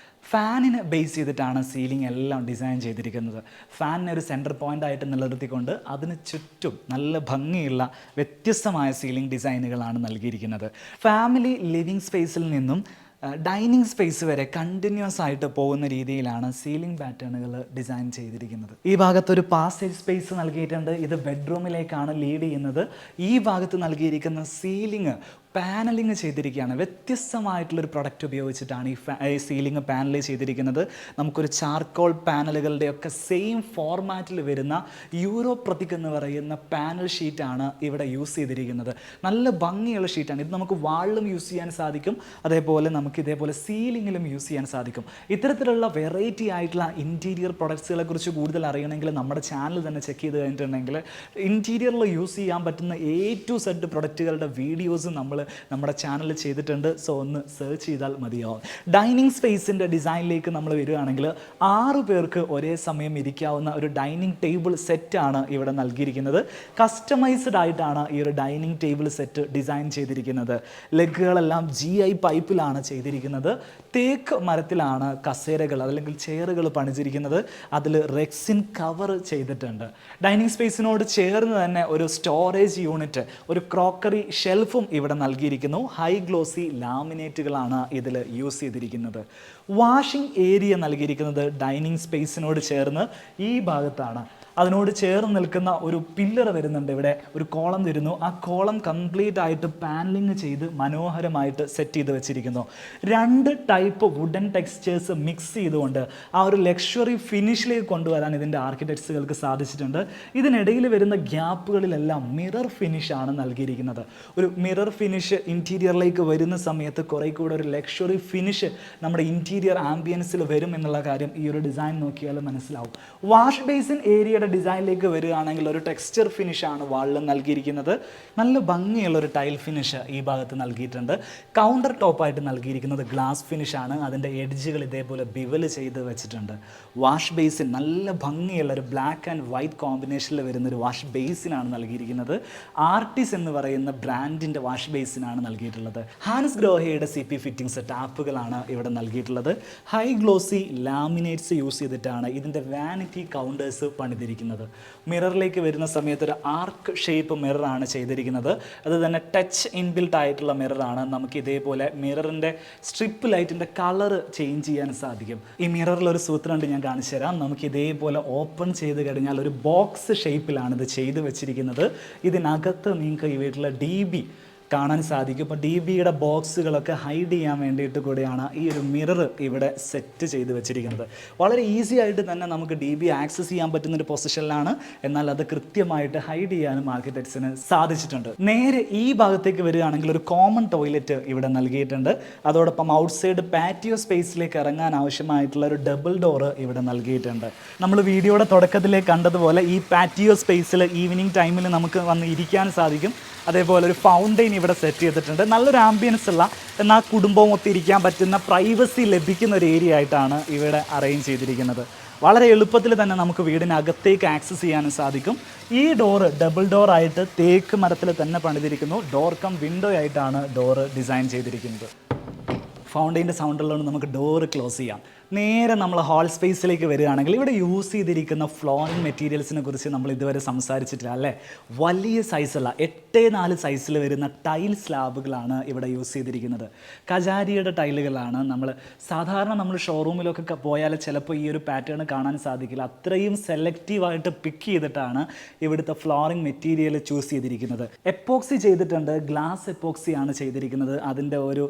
ഫാനിനെ ബേസ് ചെയ്തിട്ടാണ് സീലിംഗ് എല്ലാം ഡിസൈൻ ചെയ്തിരിക്കുന്നത്. ഫാനിനെ ഒരു സെൻറ്റർ പോയിൻ്റ് ആയിട്ട് നിലനിർത്തിക്കൊണ്ട് അതിന് ചുറ്റും നല്ല ഭംഗിയുള്ള വ്യത്യസ്തമായ സീലിംഗ് ഡിസൈനുകളാണ് നൽകിയിരിക്കുന്നത്. ഫാമിലി ലിവിങ് സ്പേസിൽ നിന്നും ഡൈനിങ് സ്പേസ് വരെ കണ്ടിന്യൂസ് ആയിട്ട് പോകുന്ന രീതിയിലാണ് സീലിംഗ് പാറ്റേണുകൾ ഡിസൈൻ ചെയ്തിരിക്കുന്നത്. ഈ ഭാഗത്തൊരു പാസേജ് സ്പേസ് നൽകിയിട്ടുണ്ട്. ഇത് ബെഡ്റൂമിലേക്കാണ് ലീഡ് ചെയ്യുന്നത്. ഈ ഭാഗത്ത് നൽകിയിരിക്കുന്ന സീലിംഗ് പാനലിങ് ചെയ്തിരിക്കുകയാണ്. വ്യത്യസ്തമായിട്ടുള്ളൊരു പ്രൊഡക്റ്റ് ഉപയോഗിച്ചിട്ടാണ് ഈ സീലിംഗ് പാനൽ ചെയ്തിരിക്കുന്നത്. നമുക്കൊരു ചാർക്കോൾ പാനലുകളുടെയൊക്കെ സെയിം ഫോർമാറ്റിൽ വരുന്ന യൂറോ പ്രതീക് എന്ന് പറയുന്ന പാനൽ ഷീറ്റാണ് ഇവിടെ യൂസ് ചെയ്തിരിക്കുന്നത്. നല്ല ഭംഗിയുള്ള ഷീറ്റാണ്. ഇത് നമുക്ക് വാളിലും യൂസ് ചെയ്യാൻ സാധിക്കും. അതേപോലെ നമുക്ക് ഇതേപോലെ സീലിങ്ങിലും യൂസ് ചെയ്യാൻ സാധിക്കും. ഇത്തരത്തിലുള്ള വെറൈറ്റി ആയിട്ടുള്ള ഇൻറ്റീരിയർ പ്രൊഡക്ട്സുകളെ കുറിച്ച് കൂടുതൽ അറിയണമെങ്കിൽ നമ്മുടെ ചാനൽ തന്നെ ചെക്ക് ചെയ്ത് കഴിഞ്ഞിട്ടുണ്ടെങ്കിൽ ഇൻറ്റീരിയറിൽ യൂസ് ചെയ്യാൻ പറ്റുന്ന A to Z പ്രൊഡക്റ്റുകളുടെ വീഡിയോസ് നമ്മൾ നമ്മുടെ ചാനലിൽ ചെയ്തിട്ടുണ്ട്. സോ ഒന്ന് സെർച്ച് ചെയ്താൽ മതിയാവും. ഡൈനിങ് സ്പേസിൻ്റെ ഡിസൈനിലേക്ക് നമ്മൾ വരികയാണെങ്കിൽ 6 പേർക്ക് ഒരേ സമയം ഇരിക്കാവുന്ന ഒരു ഡൈനിങ് ടേബിൾ സെറ്റാണ് ഇവിടെ നൽകിയിരിക്കുന്നത്. കസ്റ്റമൈസ്ഡ് ആയിട്ടാണ് ഈ ഒരു ഡൈനിങ് ടേബിൾ സെറ്റ് ഡിസൈൻ ചെയ്തിരിക്കുന്നത്. ലെഗുകളെല്ലാം GI പൈപ്പിലാണ് ചെയ്തിരിക്കുന്നത്. തേക്ക് മരത്തിലാണ് കസേരകൾ അല്ലെങ്കിൽ ചെയറുകൾ പണിതിരിക്കുന്നത്. അതിൽ റെക്സിൻ കവർ ചെയ്തിട്ടുണ്ട്. ഡൈനിങ് സ്പേസിനോട് ചേർന്ന് തന്നെ ഒരു സ്റ്റോറേജ് യൂണിറ്റ്, ഒരു ക്രോക്കറി ഷെൽഫും ഇവിടെ നൽകിയിരിക്കുന്നു. ഹൈ ഗ്ലോസി ലാമിനേറ്റുകളാണ് ഇതിൽ യൂസ് ചെയ്തിരിക്കുന്നത്. വാഷിംഗ് ഏരിയ നൽകിയിരിക്കുന്നത് ഡൈനിങ് സ്പേസിനോട് ചേർന്ന് ഈ ഭാഗത്താണ്. അതിനോട് ചേർന്ന് നിൽക്കുന്ന ഒരു പില്ലർ വരുന്നുണ്ട്, ഇവിടെ ഒരു കോളം വരുന്നു. ആ കോളം കംപ്ലീറ്റ് ആയിട്ട് പാനലിങ് ചെയ്ത് മനോഹരമായിട്ട് സെറ്റ് ചെയ്ത് വെച്ചിരിക്കുന്നു. 2 ടൈപ്പ് വുഡൻ ടെക്സ്ചേഴ്സ് മിക്സ് ചെയ്തുകൊണ്ട് ആ ഒരു ലക്ഷറി ഫിനിഷിലേക്ക് കൊണ്ടുവരാൻ ഇതിൻ്റെ ആർക്കിടെക്ട്സുകൾക്ക് സാധിച്ചിട്ടുണ്ട്. ഇതിനിടയിൽ വരുന്ന ഗ്യാപ്പുകളിലെല്ലാം മിറർ ഫിനിഷാണ് നൽകിയിരിക്കുന്നത്. ഒരു മിറർ ഫിനിഷ് ഇൻറ്റീരിയറിലേക്ക് വരുന്ന സമയത്ത് കുറേ കൂടെ ഒരു ലക്ഷറി ഫിനിഷ് നമ്മുടെ ഇൻറ്റീരിയർ ആംബിയൻസിൽ വരും എന്നുള്ള കാര്യം ഈ ഒരു ഡിസൈൻ നോക്കിയാൽ മനസ്സിലാവും. വാഷ് ബേസിൻ ഏരിയയുടെ ഡിസൈനിലേക്ക് വരികയാണെങ്കിൽ ഒരു ടെക്സ്ചർ ഫിനിഷാണ് വാളിൽ നൽകിയിരിക്കുന്നത്. നല്ല ഭംഗിയുള്ള ഒരു ടൈൽ ഫിനിഷ് ഈ ഭാഗത്ത് നൽകിയിട്ടുണ്ട്. കൗണ്ടർ ടോപ്പായിട്ട് നൽകിയിരിക്കുന്നത് ഗ്ലാസ് ഫിനിഷാണ്. അതിൻ്റെ എഡ്ജുകൾ ഇതേപോലെ ബിവൽ ചെയ്ത് വെച്ചിട്ടുണ്ട്. വാഷ് ബേസിൻ നല്ല ഭംഗിയുള്ള ഒരു ബ്ലാക്ക് ആൻഡ് വൈറ്റ് കോമ്പിനേഷനിൽ വരുന്നൊരു വാഷ് ബേസിനാണ് നൽകിയിരിക്കുന്നത്. ആർട്ടിസ് എന്ന് പറയുന്ന ബ്രാൻഡിൻ്റെ വാഷ് ബേസിനാണ് നൽകിയിട്ടുള്ളത്. ഹാൻസ് ഗ്രോഹയുടെ CP ഫിറ്റിംഗ്സ് ടാപ്പുകളാണ് ഇവിടെ നൽകിയിട്ടുള്ളത്. ഹൈ ഗ്ലോസി ലാമിനേറ്റ്സ് യൂസ് ചെയ്തിട്ടാണ് ഇതിൻ്റെ വാനിറ്റി കൗണ്ടേഴ്സ് പണിതിരിക്കുന്നത്. മിററിലേക്ക് വരുന്ന സമയത്ത് ഒരു ആർക്ക് ഷേപ്പ് മിററാണ് ചെയ്തിരിക്കുന്നത്. അത് തന്നെ ടച്ച് ഇൻബിൽട്ട് ആയിട്ടുള്ള മിററാണ്. നമുക്ക് ഇതേപോലെ മിററിൻ്റെ സ്ട്രിപ്പ് ലൈറ്റിൻ്റെ കളർ ചേഞ്ച് ചെയ്യാൻ സാധിക്കും. ഈ മിററിൽ ഒരു സൂത്രമുണ്ട്, ഞാൻ കാണിച്ചു തരാം. നമുക്ക് ഇതേപോലെ ഓപ്പൺ ചെയ്ത് കഴിഞ്ഞാൽ ഒരു ബോക്സ് ഷേപ്പിലാണ് ഇത് ചെയ്ത് വെച്ചിരിക്കുന്നത്. ഇതിനകത്ത് നിങ്ങൾക്ക് ഈ വീട്ടിലെ DB കാണാൻ സാധിക്കും. ഇപ്പോൾ DBയുടെ ബോക്സുകളൊക്കെ ഹൈഡ് ചെയ്യാൻ വേണ്ടിയിട്ട് കൂടിയാണ് ഈ ഒരു മിറർ ഇവിടെ സെറ്റ് ചെയ്ത് വെച്ചിരിക്കുന്നത്. വളരെ ഈസി ആയിട്ട് തന്നെ നമുക്ക് DB ആക്സസ് ചെയ്യാൻ പറ്റുന്നൊരു പൊസിഷനിലാണ്. എന്നാൽ അത് കൃത്യമായിട്ട് ഹൈഡ് ചെയ്യാനും ആർക്കിടെക്ട്സിന് സാധിച്ചിട്ടുണ്ട്. നേരെ ഈ ഭാഗത്തേക്ക് വരികയാണെങ്കിൽ ഒരു കോമൺ ടോയ്ലറ്റ് ഇവിടെ നൽകിയിട്ടുണ്ട്. അതോടൊപ്പം ഔട്ട്സൈഡ് പാറ്റിയോ സ്പേസിലേക്ക് ഇറങ്ങാൻ ആവശ്യമായിട്ടുള്ള ഒരു ഡബിൾ ഡോറ് ഇവിടെ നൽകിയിട്ടുണ്ട്. നമ്മൾ വീഡിയോയുടെ തുടക്കത്തിലേ കണ്ടതുപോലെ ഈ പാറ്റിയോ സ്പേസിൽ ഈവനിങ് ടൈമിൽ നമുക്ക് വന്ന് ഇരിക്കാൻ സാധിക്കും. അതേപോലെ ഒരു ഫൗണ്ടെയിൻ ഇവിടെ സെറ്റ് ചെയ്തിട്ടുണ്ട്. നല്ലൊരു ആംബിയൻസ് ഉള്ള എന്നാൽ കുടുംബവും ഒത്തിരിക്കാൻ പറ്റുന്ന പ്രൈവസി ലഭിക്കുന്ന ഒരു ഏരിയ ആയിട്ടാണ് ഇവിടെ അറേഞ്ച് ചെയ്തിരിക്കുന്നത്. വളരെ എളുപ്പത്തിൽ തന്നെ നമുക്ക് വീടിനകത്തേക്ക് ആക്സസ് ചെയ്യാനും സാധിക്കും. ഈ ഡോറ് ഡബിൾ ഡോർ ആയിട്ട് തേക്ക് മരത്തിൽ തന്നെ പണിതിരിക്കുന്നു. ഡോർ കം വിൻഡോ ആയിട്ടാണ് ഡോറ് ഡിസൈൻ ചെയ്തിരിക്കുന്നത്. ഫൗണ്ടെയിൻ്റെ സൗണ്ടുള്ളതുകൊണ്ട് നമുക്ക് ഡോറ് ക്ലോസ് ചെയ്യാം. നേരെ നമ്മൾ ഹാൾ സ്പേസിലേക്ക് വരികയാണെങ്കിൽ ഇവിടെ യൂസ് ചെയ്തിരിക്കുന്ന ഫ്ലോറിംഗ് മെറ്റീരിയൽസിനെ കുറിച്ച് നമ്മൾ ഇതുവരെ സംസാരിച്ചിട്ടില്ല അല്ലേ. വലിയ സൈസുള്ള 8x4 സൈസിൽ വരുന്ന ടൈൽ സ്ലാബുകളാണ് ഇവിടെ യൂസ് ചെയ്തിരിക്കുന്നത്. കജാരിയുടെ ടൈലുകളാണ്. നമ്മൾ ഷോറൂമിലൊക്കെ പോയാൽ ചിലപ്പോൾ ഈ ഒരു പാറ്റേൺ കാണാൻ സാധിക്കില്ല. അത്രയും സെലക്റ്റീവായിട്ട് പിക്ക് ചെയ്തിട്ടാണ് ഇവിടുത്തെ ഫ്ലോറിംഗ് മെറ്റീരിയൽ ചൂസ് ചെയ്തിരിക്കുന്നത്. എപ്പോക്സി ചെയ്തിട്ടുണ്ട്, ഗ്ലാസ് എപ്പോക്സിയാണ് ചെയ്തിരിക്കുന്നത്. അതിൻ്റെ ഒരു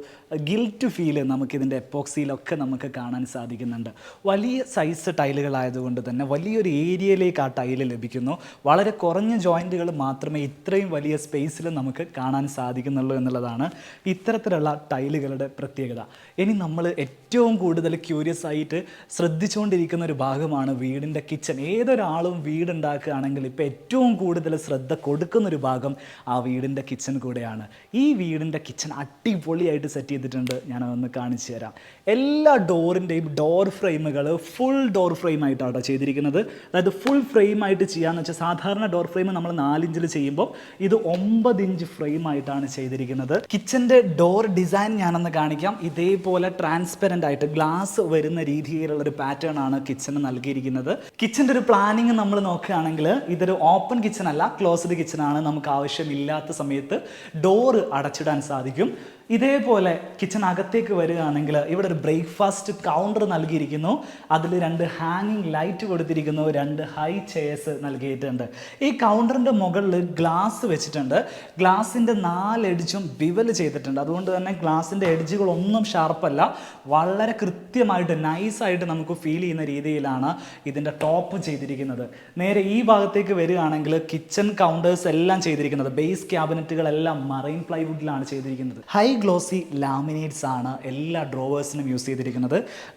ഗിൽറ്റ് ഫീല് നമുക്കിതിൻ്റെ എപ്പോക്സിയിലൊക്കെ നമുക്ക് കാണാൻ സാധിക്കുന്നുണ്ട്. വലിയ സൈസ് ടൈലുകളായതുകൊണ്ട് തന്നെ വലിയൊരു ഏരിയയിലേക്ക് ആ ടൈല് ലഭിക്കുന്നു. വളരെ കുറഞ്ഞ ജോയിൻറ്റുകൾ മാത്രമേ ഇത്രയും വലിയ സ്പേസിൽ നമുക്ക് കാണാൻ സാധിക്കുന്നുള്ളൂ എന്നുള്ളതാണ് ഇത്തരത്തിലുള്ള ടൈലുകളുടെ പ്രത്യേകത. ഇനി നമ്മൾ ഏറ്റവും കൂടുതൽ ക്യൂരിയസ് ആയിട്ട് ശ്രദ്ധിച്ചുകൊണ്ടിരിക്കുന്ന ഒരു ഭാഗമാണ് വീടിൻ്റെ കിച്ചൺ. ഏതൊരാളും വീടുണ്ടാക്കുകയാണെങ്കിൽ ഇപ്പോൾ ഏറ്റവും കൂടുതൽ ശ്രദ്ധ കൊടുക്കുന്നൊരു ഭാഗം ആ വീടിൻ്റെ കിച്ചൺ കൂടെയാണ്. ഈ വീടിൻ്റെ കിച്ചൺ അടിപൊളിയായിട്ട് സെറ്റ് ചെയ്തിട്ടുണ്ട്. ഞാനതൊന്ന് കാണിച്ചു തരാം. എല്ലാ ഡോറിൻ്റെയും ഡോർ ഫ്രെയിമുകൾ ഫുൾ ഡോർ ഫ്രെയിം ആയിട്ടാണ് ചെയ്തിരിക്കുന്നത്. അതായത് ഫുൾ ഫ്രെയിം ആയിട്ട് ചെയ്യാന്ന് വെച്ചാൽ സാധാരണ ഡോർ ഫ്രെയിം നമ്മൾ 4 ഇഞ്ചിൽ ചെയ്യുമ്പോൾ ഇത് 9 ഇഞ്ച് ഫ്രെയിം ആയിട്ടാണ് ചെയ്തിരിക്കുന്നത്. കിച്ചൻ്റെ ഡോർ ഡിസൈൻ ഞാനൊന്ന് കാണിക്കാം. ഇതേപോലെ ട്രാൻസ്പെറൻ്റ് ആയിട്ട് ഗ്ലാസ് വരുന്ന രീതിയിലുള്ള ഒരു പാറ്റേൺ ആണ് കിച്ചന് നൽകിയിരിക്കുന്നത്. കിച്ചൻ്റെ ഒരു പ്ലാനിങ് നമ്മൾ നോക്കുകയാണെങ്കിൽ ഇതൊരു ഓപ്പൺ കിച്ചൺ അല്ല, ക്ലോസ്ഡ് കിച്ചൺ ആണ്. നമുക്ക് ആവശ്യമില്ലാത്ത സമയത്ത് ഡോറ് അടച്ചിടാൻ സാധിക്കും. ഇതേപോലെ കിച്ചൺ അകത്തേക്ക് വരികയാണെങ്കിൽ ഇവിടെ ഒരു ബ്രേക്ക്ഫാസ്റ്റ് കൗണ്ടർ നൽകിയിരിക്കുന്നു. അതിൽ 2 ഹാങ്ങിങ് ലൈറ്റ് കൊടുത്തിരിക്കുന്നു, 2 ഹൈ ചെയർസ് നൽകിയിട്ടുണ്ട്. ഈ കൗണ്ടറിൻ്റെ മുകളിൽ ഗ്ലാസ് വെച്ചിട്ടുണ്ട്. ഗ്ലാസിൻ്റെ 4 എഡ്ജും ബിവൽ ചെയ്തിട്ടുണ്ട്. അതുകൊണ്ട് തന്നെ ഗ്ലാസിൻ്റെ എഡ്ജുകളൊന്നും ഷാർപ്പല്ല, വളരെ കൃത്യമായിട്ട് നൈസായിട്ട് നമുക്ക് ഫീൽ ചെയ്യുന്ന രീതിയിലാണ് ഇതിൻ്റെ ടോപ്പ് ചെയ്തിരിക്കുന്നത്. നേരെ ഈ ഭാഗത്തേക്ക് വരികയാണെങ്കിൽ കിച്ചൺ കൗണ്ടേഴ്സ് എല്ലാം ചെയ്തിരിക്കുന്നത്, ബേസ് ക്യാബിനറ്റുകളെല്ലാം മറൈൻ പ്ലൈവുഡിലാണ് ചെയ്തിരിക്കുന്നത്. ഹൈ ഗ്ലോസി ലാമിനേറ്റ്സ് ആണ് എല്ലാ ഡ്രോവേഴ്സിനും യൂസ് ചെയ്തിരിക്കുന്നത്.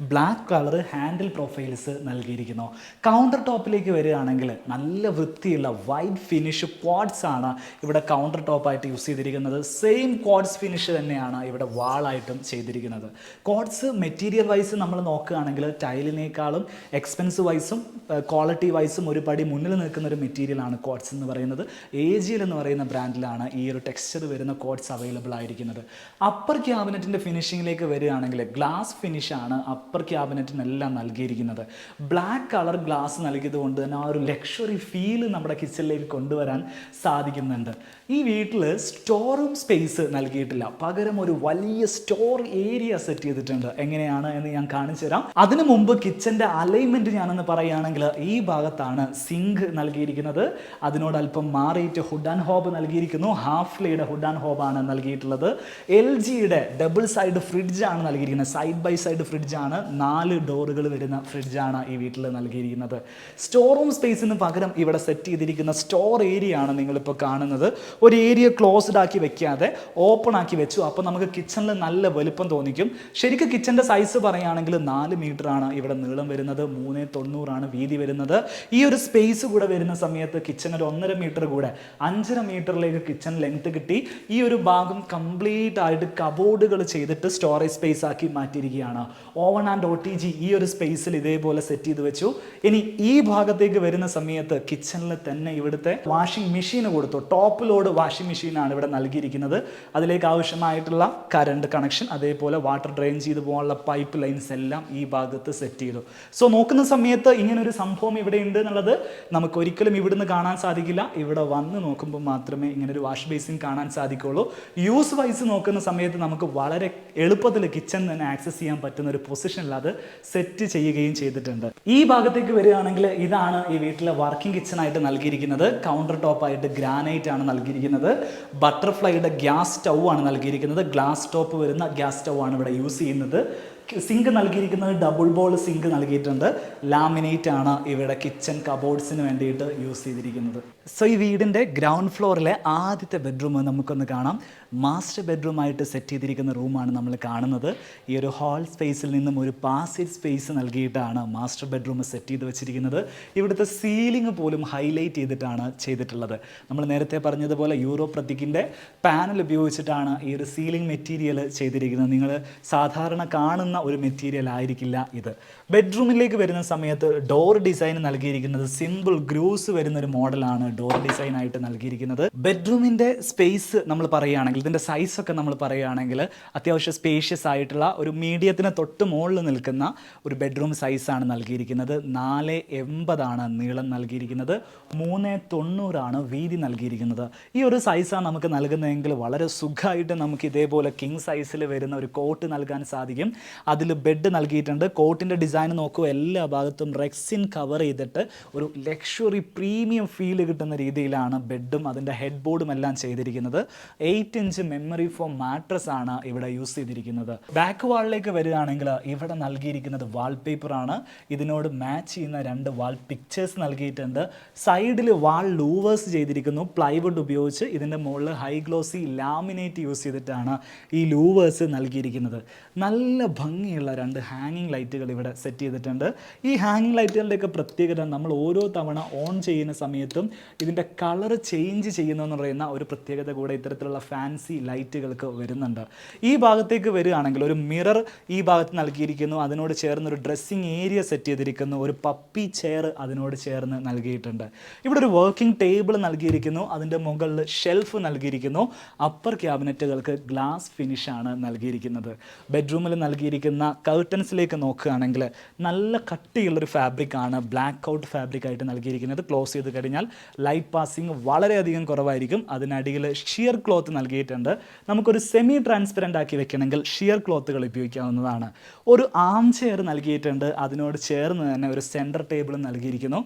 ബ്ലാക്ക് കളർ ഹാൻഡിൽ പ്രൊഫൈൽസ് നൽകിയിരിക്കുന്നു. കൗണ്ടർ ടോപ്പിലേക്ക് വരികയാണെങ്കിൽ നല്ല വൃത്തിയുള്ള വൈറ്റ് ഫിനിഷ് ക്വാഡ്സ് ആണ് ഇവിടെ കൗണ്ടർ ടോപ്പായിട്ട് യൂസ് ചെയ്തിരിക്കുന്നത്. സെയിം ക്വാഡ്സ് ഫിനിഷ് തന്നെയാണ് ഇവിടെ വാളായിട്ടും ചെയ്തിരിക്കുന്നത്. ക്വാഡ്സ് മെറ്റീരിയൽ വൈസ് നമ്മൾ നോക്കുകയാണെങ്കിൽ ടൈലിനേക്കാളും എക്സ്പെൻസ് വൈസും ക്വാളിറ്റി വൈസും ഒരു പടി മുന്നിൽ നിൽക്കുന്ന ഒരു മെറ്റീരിയലാണ് ക്വാഡ്സ് എന്ന് പറയുന്നത്. AGL എന്ന് പറയുന്ന ബ്രാൻഡിലാണ് ഈ ഒരു ടെക്സ്ചർ വരുന്ന ക്വാഡ്സ് അവൈലബിൾ ആയിരിക്കുന്നത്. അപ്പർ ക്യാബിനറ്റിൻ്റെ ഫിനിഷിങ്ങിലേക്ക് വരികയാണെങ്കിൽ ഗ്ലാസ് ഫിനിഷാണ് അപ്പർ ക്യാബിനറ്റിനെല്ലാം നൽകിയിരിക്കുന്നത്. ബ്ലാക്ക് കളർ ഗ്ലാസ് നൽകിയത് കൊണ്ട് തന്നെ ആ ഒരു ലക്ഷറി ഫീൽ നമ്മുടെ കിച്ചണിലേക്ക് കൊണ്ടുവരാൻ സാധിക്കുന്നുണ്ട്. ഈ വീട്ടിൽ സ്റ്റോർ റൂം സ്പേസ് നൽകിയിട്ടില്ല, പകരം ഒരു വലിയ സ്റ്റോർ ഏരിയ സെറ്റ് ചെയ്തിട്ടുണ്ട്. എങ്ങനെയാണ് എന്ന് ഞാൻ കാണിച്ചു തരാം. അതിനു മുമ്പ് കിച്ചൻ്റെ അലൈൻമെൻറ്റ് ഞാനെന്ന് പറയുകയാണെങ്കിൽ ഈ ഭാഗത്താണ് സിങ്ക് നൽകിയിരിക്കുന്നത്. അതിനോട് അല്പം മാറിയിട്ട് ഹുഡ് ആൻഡ് ഹോബ് നൽകിയിരിക്കുന്നു. ഹാഫ്ലിയുടെ ഹുഡ് ആൻഡ് ഹോബാണ് നൽകിയിട്ടുള്ളത്. LGയുടെ ഡബിൾ സൈഡ് ഫ്രിഡ്ജാണ് നൽകിയിരിക്കുന്നത്. സൈഡ് ബൈ സൈഡ് ഫ്രിഡ്ജാണ്, 4 ഡോറുകൾ വരുന്ന ഫ്രിഡ്ജാണ് ഈ വീട്ടിൽ നൽകിയിരിക്കുന്നത്. സ്റ്റോർ റൂം സ്പേസിന് പകരം ഇവിടെ സെറ്റ് ചെയ്തിരിക്കുന്ന സ്റ്റോർ ഏരിയ ആണ് നിങ്ങളിപ്പോൾ കാണുന്നത്. ഒരു ഏരിയ ക്ലോസ്ഡ് ആക്കി വെക്കാതെ ഓപ്പൺ ആക്കി വെച്ചു. അപ്പോൾ നമുക്ക് കിച്ചണിൽ നല്ല വലുപ്പം തോന്നിക്കും. ശരിക്കും കിച്ചൻ്റെ സൈസ് പറയുകയാണെങ്കിൽ 4 മീറ്ററാണ് ഇവിടെ നീളം വരുന്നത്, 3.90 വീതി വരുന്നത്. ഈ ഒരു സ്പേസ് കൂടെ വരുന്ന സമയത്ത് കിച്ചൺ ഒരു 1.5 മീറ്റർ കൂടെ 5.5 മീറ്ററിലേക്ക് കിച്ചൺ ലെങ്ത് കിട്ടി. ഈ ഒരു ഭാഗം കംപ്ലീറ്റ് ആയിട്ട് കബോർഡുകൾ ചെയ്തിട്ട് സ്റ്റോറേജ് സ്പേസ് ആക്കി മാറ്റിയിരിക്കുകയാണ്. ഓവൺ ആൻഡ് OTG ഈ ഒരു സ്പേസിൽ ഇതേപോലെ സെറ്റ് ചെയ്ത് വെച്ചു. ഇനി ഈ ഭാഗത്തേക്ക് വരുന്ന സമയത്ത് കിച്ചണിൽ തന്നെ ഇവിടുത്തെ വാഷിംഗ് മെഷീൻ കൊടുത്തു. ടോപ്പ് ലോഡ് വാഷിംഗ് മെഷീനാണ് ഇവിടെ നൽകിയിരിക്കുന്നത്. അതിലേക്ക് ആവശ്യമായിട്ടുള്ള കറണ്ട് കണക്ഷൻ, അതേപോലെ വാട്ടർ ഡ്രെയിൻ ചെയ്ത് പോകാനുള്ള പൈപ്പ് ലൈൻസ് എല്ലാം ഈ ഭാഗത്ത് സെറ്റ് ചെയ്തു. സോ നോക്കുന്ന സമയത്ത് ഇങ്ങനൊരു സംഭവം ഇവിടെ ഉണ്ട് എന്നുള്ളത് നമുക്ക് ഒരിക്കലും ഇവിടുന്ന് കാണാൻ സാധിക്കില്ല. ഇവിടെ വന്ന് നോക്കുമ്പോൾ മാത്രമേ ഇങ്ങനൊരു വാഷ് ബേസിൻ കാണാൻ സാധിക്കുള്ളൂ. യൂസ് വൈസ് നോക്കുന്ന സമയത്ത് നമുക്ക് വളരെ എളുപ്പത്തിൽ കിച്ചൺ തന്നെ ആക്സസ് ചെയ്യാൻ പറ്റുന്ന ഒരു പൊസിഷനിൽ അത് സെറ്റ് ചെയ്യുകയും ചെയ്തിട്ടുണ്ട്. ഈ ഭാഗത്തേക്ക് വരികയാണെങ്കിൽ ഇതാണ് ഈ വീട്ടിലെ വർക്കിംഗ് കിച്ചൺ ആയിട്ട് നൽകിയിരിക്കുന്നത്. കൗണ്ടർ ടോപ്പ് ആയിട്ട് ഗ്രാനൈറ്റ് ആണ് നൽകിയിരിക്കുന്നത്. ബട്ടർഫ്ലൈയുടെ ഗ്യാസ് സ്റ്റൗ ആണ് നൽകിയിരിക്കുന്നത്. ഗ്ലാസ് ടോപ്പ് വരുന്ന ഗ്യാസ് സ്റ്റൗ ആണ് ഇവിടെ യൂസ് ചെയ്യുന്നത്. സിങ്ക് നൽകിയിരിക്കുന്നത് ഡബിൾ ബോൾ സിങ്ക് നൽകിയിട്ടുണ്ട്. ലാമിനേറ്റ് ആണ് ഇവിടെ കിച്ചൺ കബോർഡ്സിന് വേണ്ടിയിട്ട് യൂസ് ചെയ്തിരിക്കുന്നത്. സോ ഈ വീടിൻ്റെ ഗ്രൗണ്ട് ഫ്ലോറിലെ ആദ്യത്തെ ബെഡ്റൂം നമുക്കൊന്ന് കാണാം. മാസ്റ്റർ ബെഡ്റൂമായിട്ട് സെറ്റ് ചെയ്തിരിക്കുന്ന റൂമാണ് നമ്മൾ കാണുന്നത്. ഈ ഒരു ഹാൾ സ്പേസിൽ നിന്നും ഒരു പാസേജ് സ്പേസ് നൽകിയിട്ടാണ് മാസ്റ്റർ ബെഡ്റൂം സെറ്റ് ചെയ്ത് വെച്ചിരിക്കുന്നത്. ഇവിടുത്തെ സീലിംഗ് പോലും ഹൈലൈറ്റ് ചെയ്തിട്ടാണ് ചെയ്തിട്ടുള്ളത്. നമ്മൾ നേരത്തെ പറഞ്ഞതുപോലെ യൂറോ പ്രതീകിൻ്റെ പാനൽ ഉപയോഗിച്ചിട്ടാണ് ഈ ഒരു സീലിംഗ് മെറ്റീരിയൽ ചെയ്തിരിക്കുന്നത്. നിങ്ങൾ സാധാരണ കാണുന്ന ഒരു മെറ്റീരിയൽ ആയിരിക്കില്ല ഇത്. ബെഡ്റൂമിലേക്ക് വരുന്ന സമയത്ത് ഡോർ ഡിസൈൻ നൽകിയിരിക്കുന്നത് സിമ്പിൾ ഗ്രൂസ് വരുന്ന ഒരു മോഡലാണ് ഡോർ ഡിസൈൻ ആയിട്ട് നൽകിയിരിക്കുന്നത്. ബെഡ്റൂമിൻ്റെ സ്പേസ് നമ്മൾ പറയുകയാണെങ്കിൽ, ഇതിൻ്റെ സൈസൊക്കെ നമ്മൾ പറയുകയാണെങ്കിൽ അത്യാവശ്യം സ്പേഷ്യസ് ആയിട്ടുള്ള ഒരു മീഡിയത്തിന് തൊട്ട് മുകളിൽ നിൽക്കുന്ന ഒരു ബെഡ്റൂം സൈസാണ് നൽകിയിരിക്കുന്നത്. 4.80 നീളം നൽകിയിരിക്കുന്നത്, 3.90 വീതി നൽകിയിരിക്കുന്നത്. ഈ ഒരു സൈസാണ് നമുക്ക് നൽകുന്നതെങ്കിൽ വളരെ സുഖമായിട്ട് നമുക്ക് ഇതേപോലെ കിങ് സൈസിൽ വരുന്ന ഒരു കോട്ട് നൽകാൻ സാധിക്കും. അതിൽ ബെഡ് നൽകിയിട്ടുണ്ട്. കോട്ടിൻ്റെ ഡിസൈൻ നോക്കൂ, എല്ലാ ഭാഗത്തും റെക്സിൻ കവർ ചെയ്തിട്ട് ഒരു ലക്ഷറി പ്രീമിയം ഫീൽ കിട്ടുന്ന രീതിയിലാണ് ബെഡും അതിൻ്റെ ഹെഡ് ബോർഡും എല്ലാം ചെയ്തിരിക്കുന്നത്. 8 ഇഞ്ച് മെമ്മറി ഫോം മാട്രസ് ആണ് ഇവിടെ യൂസ് ചെയ്തിരിക്കുന്നത്. ബാക്ക് വാളിലേക്ക് വരികയാണെങ്കിൽ ഇവിടെ നൽകിയിരിക്കുന്നത് വാൾപേപ്പറാണ്. ഇതിനോട് മാച്ച് ചെയ്യുന്ന 2 വാൾ പിക്ചേഴ്സ് നൽകിയിട്ടുണ്ട്. സൈഡിൽ വാൾ ലൂവേഴ്സ് ചെയ്തിരിക്കുന്നു പ്ലൈവുഡ് ഉപയോഗിച്ച്. ഇതിൻ്റെ മുകളിൽ ഹൈ ഗ്ലോസി ലാമിനേറ്റ് യൂസ് ചെയ്തിട്ടാണ് ഈ ലൂവേഴ്സ് നൽകിയിരിക്കുന്നത്. നല്ല ഭംഗിയുള്ള 2 ഹാങ്ങിങ് ലൈറ്റുകൾ ഇവിടെ സെറ്റ് ചെയ്തിട്ടുണ്ട്. ഈ ഹാങ്ങിങ് ലൈറ്റുകളുടെയൊക്കെ പ്രത്യേകത നമ്മൾ ഓരോ തവണ ഓൺ ചെയ്യുന്ന സമയത്തും ഇതിൻ്റെ കളർ ചേഞ്ച് ചെയ്യുന്നതെന്ന് പറയുന്ന ഒരു പ്രത്യേകത കൂടെ ഇത്തരത്തിലുള്ള ഫാൻസി ലൈറ്റുകൾക്ക് വരുന്നുണ്ട്. ഈ ഭാഗത്തേക്ക് വരികയാണെങ്കിൽ ഒരു മിറർ ഈ ഭാഗത്ത് നൽകിയിരിക്കുന്നു. അതിനോട് ചേർന്ന് ഒരു ഡ്രസ്സിങ് ഏരിയ സെറ്റ് ചെയ്തിരിക്കുന്നു. ഒരു പപ്പി ചെയർ അതിനോട് ചേർന്ന് നൽകിയിട്ടുണ്ട്. ഇവിടെ ഒരു വർക്കിംഗ് ടേബിൾ നൽകിയിരിക്കുന്നു. അതിൻ്റെ മുകളിൽ ഷെൽഫ് നൽകിയിരിക്കുന്നു. അപ്പർ ക്യാബിനറ്റുകൾക്ക് ഗ്ലാസ് ഫിനിഷാണ് നൽകിയിരിക്കുന്നത്. ബെഡ്റൂമിൽ നൽകിയിരിക്കുന്ന കർട്ടൻസിലേക്ക് നോക്കുകയാണെങ്കിൽ നല്ല കട്ടിയുള്ളൊരു ഫാബ്രിക്കാണ് ബ്ലാക്ക് ഔട്ട് ഫാബ്രിക് ആയിട്ട് നൽകിയിരിക്കുന്നത്. ക്ലോസ് ചെയ്ത് കഴിഞ്ഞാൽ ലൈറ്റ് പാസിങ് വളരെയധികം കുറവായിരിക്കും. അതിനടിയിൽ ഷിയർ ക്ലോത്ത് നൽകിയിട്ടുണ്ട്. നമുക്കൊരു സെമി ട്രാൻസ്പെറൻ്റ് ആക്കി വെക്കണമെങ്കിൽ ഷിയർ ക്ലോത്തുകൾ ഉപയോഗിക്കാവുന്നതാണ്. ഒരു ആം ചെയർ നൽകിയിട്ടുണ്ട്. അതിനോട് ചേർന്ന് തന്നെ ഒരു സെൻറ്റർ ടേബിൾ നൽകിയിരിക്കുന്നു.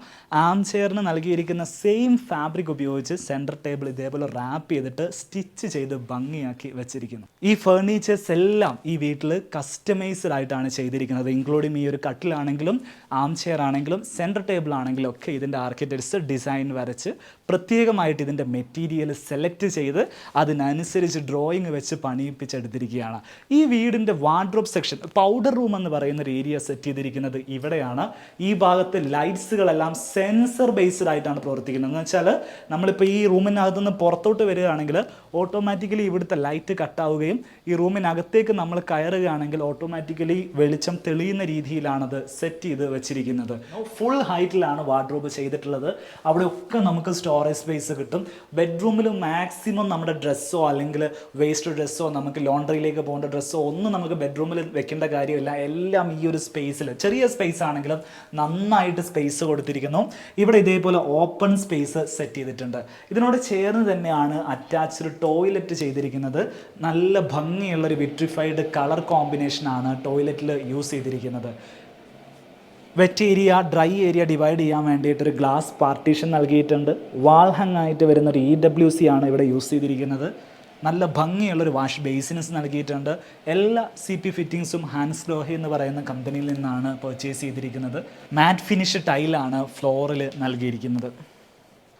ആം ചെയറിന് നൽകിയിരിക്കുന്ന സെയിം ഫാബ്രിക് ഉപയോഗിച്ച് സെൻറ്റർ ടേബിൾ ഇതേപോലെ റാപ്പ് ചെയ്തിട്ട് സ്റ്റിച്ച് ചെയ്ത് ഭംഗിയാക്കി വെച്ചിരിക്കുന്നു. ഈ ഫേർണിച്ചേഴ്സ് എല്ലാം ഈ വീട്ടിൽ കസ്റ്റമൈസ്ഡ് ആയിട്ടാണ് ചെയ്തിരിക്കുന്നത്. ഇൻക്ലൂഡിങ് ഈ ഒരു കട്ടിലാണെങ്കിലും ആം ചെയർ ആണെങ്കിലും സെൻറ്റർ ടേബിൾ ആണെങ്കിലും ഒക്കെ ഇതിൻ്റെ ആർക്കിടെക്ട്സ് ഡിസൈൻ വരച്ച് പ്രത്യേകമായിട്ട് ഇതിൻ്റെ മെറ്റീരിയൽ സെലക്ട് ചെയ്ത് അതിനനുസരിച്ച് ഡ്രോയിങ് വെച്ച് പണിയിപ്പിച്ചെടുത്തിരിക്കുകയാണ്. ഈ വീടിൻ്റെ വാർഡ്രോബ് സെക്ഷൻ, പൗഡർ റൂം എന്ന് പറയുന്ന ഒരു ഏരിയ സെറ്റ് ചെയ്തിരിക്കുന്നത് ഇവിടെയാണ്. ഈ ഭാഗത്ത് ലൈറ്റ്സുകളെല്ലാം സെൻസർ ബേസ്ഡ് ആയിട്ടാണ് പ്രവർത്തിക്കുന്നത്. എന്ന് വെച്ചാൽ നമ്മളിപ്പോൾ ഈ റൂമിനകത്തുനിന്ന് പുറത്തോട്ട് വരികയാണെങ്കിൽ ഓട്ടോമാറ്റിക്കലി ഇവിടുത്തെ ലൈറ്റ് കട്ടാവുകയും ഈ റൂമിനകത്തേക്ക് നമ്മൾ കയറുകയാണെങ്കിൽ ഓട്ടോമാറ്റിക് ഓട്ടോമാറ്റിക്കലി വെളിച്ചം തെളിയുന്ന രീതിയിലാണത് സെറ്റ് ചെയ്ത് വെച്ചിരിക്കുന്നത്. ഫുൾ ഹൈറ്റിലാണ് വാർഡ്രോബ് ചെയ്തിട്ടുള്ളത്. അവിടെ ഒക്കെ നമുക്ക് സ്റ്റോറേജ് സ്പേസ് കിട്ടും. ബെഡ്റൂമിൽ മാക്സിമം നമ്മുടെ ഡ്രസ്സോ അല്ലെങ്കിൽ വേസ്റ്റ് ഡ്രസ്സോ നമുക്ക് ലോണ്ടറിയിലേക്ക് പോകേണ്ട ഡ്രസ്സോ ഒന്നും നമുക്ക് ബെഡ്റൂമിൽ വെക്കേണ്ട കാര്യമില്ല. എല്ലാം ഈ ഒരു സ്പേസിൽ, ചെറിയ സ്പേസ് ആണെങ്കിലും നന്നായിട്ട് സ്പേസ് കൊടുത്തിരിക്കുന്നു. ഇവിടെ ഇതേപോലെ ഓപ്പൺ സ്പേസ് സെറ്റ് ചെയ്തിട്ടുണ്ട്. ഇതിനോട് ചേർന്ന് തന്നെയാണ് അറ്റാച്ച്ഡ് ടോയ്ലറ്റ് ചെയ്തിരിക്കുന്നത്. നല്ല ഭംഗിയുള്ളൊരു വിട്രിഫൈഡ് കളർ കോമ്പിനേഷനാണ് ടോയ്ലറ്റിൽ യൂസ് ചെയ്തിരിക്കുന്നത്. Wet area dry area divide ചെയ്യാൻ വേണ്ടിയിട്ടൊരു ഗ്ലാസ് പാർട്ടീഷൻ നൽകിയിട്ടുണ്ട്. വാൾ ഹാങ് ആയിട്ട് വരുന്നൊരു EWC ആണ് ഇവിടെ യൂസ് ചെയ്തിരിക്കുന്നത്. നല്ല ഭംഗിയുള്ളൊരു വാഷ് ബേസിനസ് നൽകിയിട്ടുണ്ട്. എല്ലാ CP ഫിറ്റിങ്സും ഹാൻസ് ലോഹി എന്ന് പറയുന്ന കമ്പനിയിൽ നിന്നാണ് പർച്ചേസ് ചെയ്തിരിക്കുന്നത്. മാറ്റ് ഫിനിഷ് ടൈലാണ് ഫ്ലോറിൽ നൽകിയിരിക്കുന്നത്.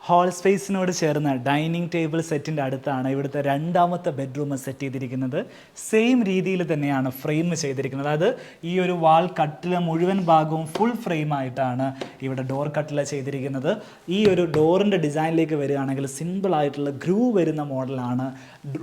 ഹാൾ സ്പേസിനോട് ചേർന്ന് ഡൈനിങ് ടേബിൾ സെറ്റിൻ്റെ അടുത്താണ് ഇവിടുത്തെ രണ്ടാമത്തെ ബെഡ്റൂം സെറ്റ് ചെയ്തിരിക്കുന്നത്. സെയിം രീതിയിൽ തന്നെയാണ് ഫ്രെയിം ചെയ്തിരിക്കുന്നത്. അതായത് ഈ ഒരു വാൾ കട്ടില മുഴുവൻ ഭാഗവും ഫുൾ ഫ്രെയിം ആയിട്ടാണ് ഇവിടെ ഡോർ കട്ടില ചെയ്തിരിക്കുന്നത്. ഈ ഒരു ഡോറിൻ്റെ ഡിസൈനിലേക്ക് വരികയാണെങ്കിൽ സിമ്പിൾ ആയിട്ടുള്ള ഗ്രൂ വരുന്ന മോഡലാണ്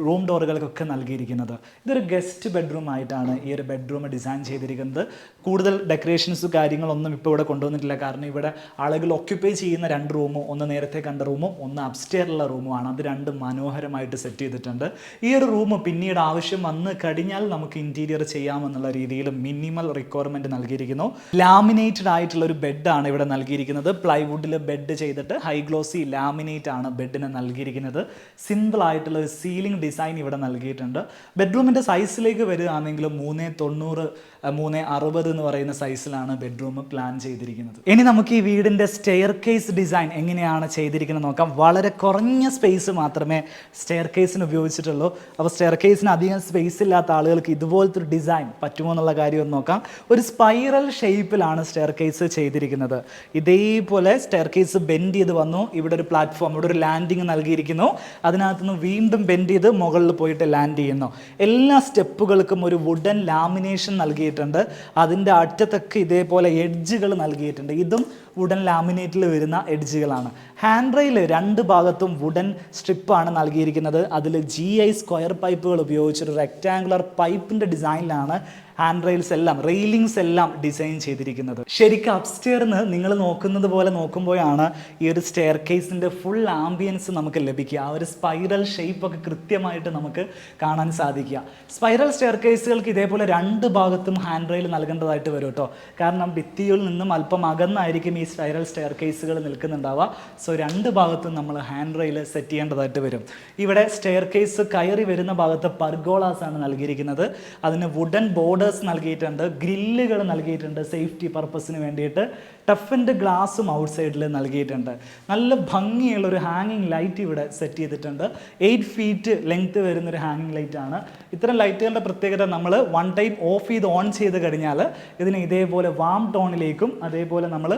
റൂം ഡോറുകൾക്കൊക്കെ നൽകിയിരിക്കുന്നത്. ഇതൊരു ഗസ്റ്റ് ബെഡ്റൂം ആയിട്ടാണ് ഈ ഒരു ബെഡ്റൂം ഡിസൈൻ ചെയ്തിരിക്കുന്നത്. കൂടുതൽ ഡെക്കറേഷൻസ് കാര്യങ്ങളൊന്നും ഇപ്പോൾ ഇവിടെ കൊണ്ടുവന്നിട്ടില്ല. കാരണം ഇവിടെ ആളുകൾ ഓക്യുപ്പൈ ചെയ്യുന്ന 2 റൂമും, ഒന്ന് നേരത്തെ കണ്ട റൂമും ഒന്ന് അപ്സ്റ്റെയറുള്ള റൂമുമാണ്. അത് രണ്ടും മനോഹരമായിട്ട് സെറ്റ് ചെയ്തിട്ടുണ്ട്. ഈ ഒരു റൂം പിന്നീട് ആവശ്യം വന്ന് കഴിഞ്ഞാൽ നമുക്ക് ഇൻറ്റീരിയർ ചെയ്യാമെന്നുള്ള രീതിയിൽ മിനിമൽ റിക്വയർമെൻറ്റ് നൽകിയിരിക്കുന്നു. ലാമിനേറ്റഡ് ആയിട്ടുള്ള ഒരു ബെഡാണ് ഇവിടെ നൽകിയിരിക്കുന്നത്. പ്ലൈവുഡിൽ ബെഡ് ചെയ്തിട്ട് ഹൈ ഗ്ലോസി ലാമിനേറ്റ് ആണ് ബെഡിന് നൽകിയിരിക്കുന്നത്. സിമ്പിൾ ആയിട്ടുള്ള ഒരു സീലിംഗ് ഡിസൈൻ ഇവിടെ നൽകിയിട്ടുണ്ട്. ബെഡ്റൂമിൻ്റെ സൈസിലേക്ക് വരികയാണെങ്കിൽ 390 360 എന്ന് പറയുന്ന സൈസിലാണ് ബെഡ്റൂം പ്ലാൻ ചെയ്തിരിക്കുന്നത്. ഇനി നമുക്ക് ഈ വീടിൻ്റെ സ്റ്റെയർ കേസ് ഡിസൈൻ എങ്ങനെയാണ് ചെയ്തിരിക്കുന്നത് നോക്കാം. വളരെ കുറഞ്ഞ സ്പേസ് മാത്രമേ സ്റ്റെയർ കേസിന് ഉപയോഗിച്ചിട്ടുള്ളൂ. അപ്പോൾ സ്റ്റെയർ കേസിന് അധികം സ്പേസ് ഇല്ലാത്ത ആളുകൾക്ക് ഇതുപോലത്തെ ഒരു ഡിസൈൻ പറ്റുമോ എന്നുള്ള കാര്യം ഒന്ന് നോക്കാം. ഒരു സ്പൈറൽ ഷേപ്പിലാണ് സ്റ്റെയർ കേസ് ചെയ്തിരിക്കുന്നത്. ഇതേപോലെ സ്റ്റെയർ കേസ് ബെൻഡ് ചെയ്ത് വന്നു. ഇവിടെ ഒരു പ്ലാറ്റ്ഫോം, ഇവിടെ ഒരു ലാൻഡിങ് നൽകിയിരിക്കുന്നു. അതിനകത്തുനിന്ന് വീണ്ടും ബെൻഡ് ചെയ്ത് മുകളിൽ പോയിട്ട് ലാൻഡ് ചെയ്യുന്നു. എല്ലാ സ്റ്റെപ്പുകൾക്കും ഒരു വുഡൻ ലാമിനേഷൻ നൽകിയിട്ടുണ്ട്. അതിൻ്റെ അറ്റത്തൊക്കെ ഇതേപോലെ എഡ്ജുകൾ നൽകിയിട്ടുണ്ട്. ഇതും വുഡൻ ലാമിനേറ്റിൽ വരുന്ന എഡ്ജുകളാണ്. ഹാൻഡ് റെയിൽ 2 ഭാഗത്തും വുഡൻ സ്ട്രിപ്പാണ് നൽകിയിരിക്കുന്നത്. അതിൽ GI സ്ക്വയർ പൈപ്പുകൾ ഉപയോഗിച്ചൊരു റെക്റ്റാങ്കുലർ പൈപ്പിൻ്റെ ഡിസൈനിലാണ് ഹാൻഡ് റെയിൽസ് എല്ലാം, റെയിലിങ്സ് എല്ലാം ഡിസൈൻ ചെയ്തിരിക്കുന്നത്. ശരിക്കും അപ്സ്റ്റെയർന്ന് നിങ്ങൾ നോക്കുന്നത് പോലെ നോക്കുമ്പോഴാണ് ഈ ഒരു സ്റ്റെയർ കേസിൻ്റെ ഫുൾ ആംബിയൻസ് നമുക്ക് ലഭിക്കുക. ആ ഒരു സ്പൈറൽ ഷേപ്പൊക്കെ കൃത്യമായിട്ട് നമുക്ക് കാണാൻ സാധിക്കുക. സ്പൈറൽ സ്റ്റെയർ കേസുകൾക്ക് ഇതേപോലെ 2 ഭാഗത്തും ഹാൻഡ് റെയിൽ നൽകേണ്ടതായിട്ട് വരും കേട്ടോ. കാരണം ഭിത്തിയിൽ നിന്നും അല്പം അകന്നായിരിക്കും ഈ സ്പൈറൽ സ്റ്റെയർ കേസുകൾ നിൽക്കുന്നുണ്ടാവുക. സോ 2 ഭാഗത്തും നമ്മൾ ഹാൻഡ് റെയിൽ സെറ്റ് ചെയ്യേണ്ടതായിട്ട് വരും. ഇവിടെ സ്റ്റെയർ കേസ് കയറി വരുന്ന ഭാഗത്ത് പർഗോളാസ് ആണ് നൽകിയിരിക്കുന്നത്. അതിന് വുഡൻ ബോർഡേഴ്സ് നൽകിയിട്ടുണ്ട്, ഗ്രില്ലുകൾ നൽകിയിട്ടുണ്ട് സേഫ്റ്റി പർപ്പസിന് വേണ്ടിയിട്ട്. ടഫൻഡ് ഗ്ലാസും ഔട്ട് സൈഡിൽ നൽകിയിട്ടുണ്ട്. നല്ല ഭംഗിയുള്ള ഒരു ഹാങ്ങിങ് ലൈറ്റ് ഇവിടെ സെറ്റ് ചെയ്തിട്ടുണ്ട്. 8 ഫീറ്റ് ലെങ്ത് വരുന്നൊരു ഹാങ്ങിങ് ലൈറ്റാണ്. ഇത്തരം ലൈറ്റുകളുടെ പ്രത്യേകത, നമ്മൾ വൺ ടൈം ഓഫ് ചെയ്ത് ഓൺ ചെയ്ത് കഴിഞ്ഞാൽ ഇതിനെ ഇതേപോലെ വാം ടോണിലേക്കും അതേപോലെ നമ്മൾ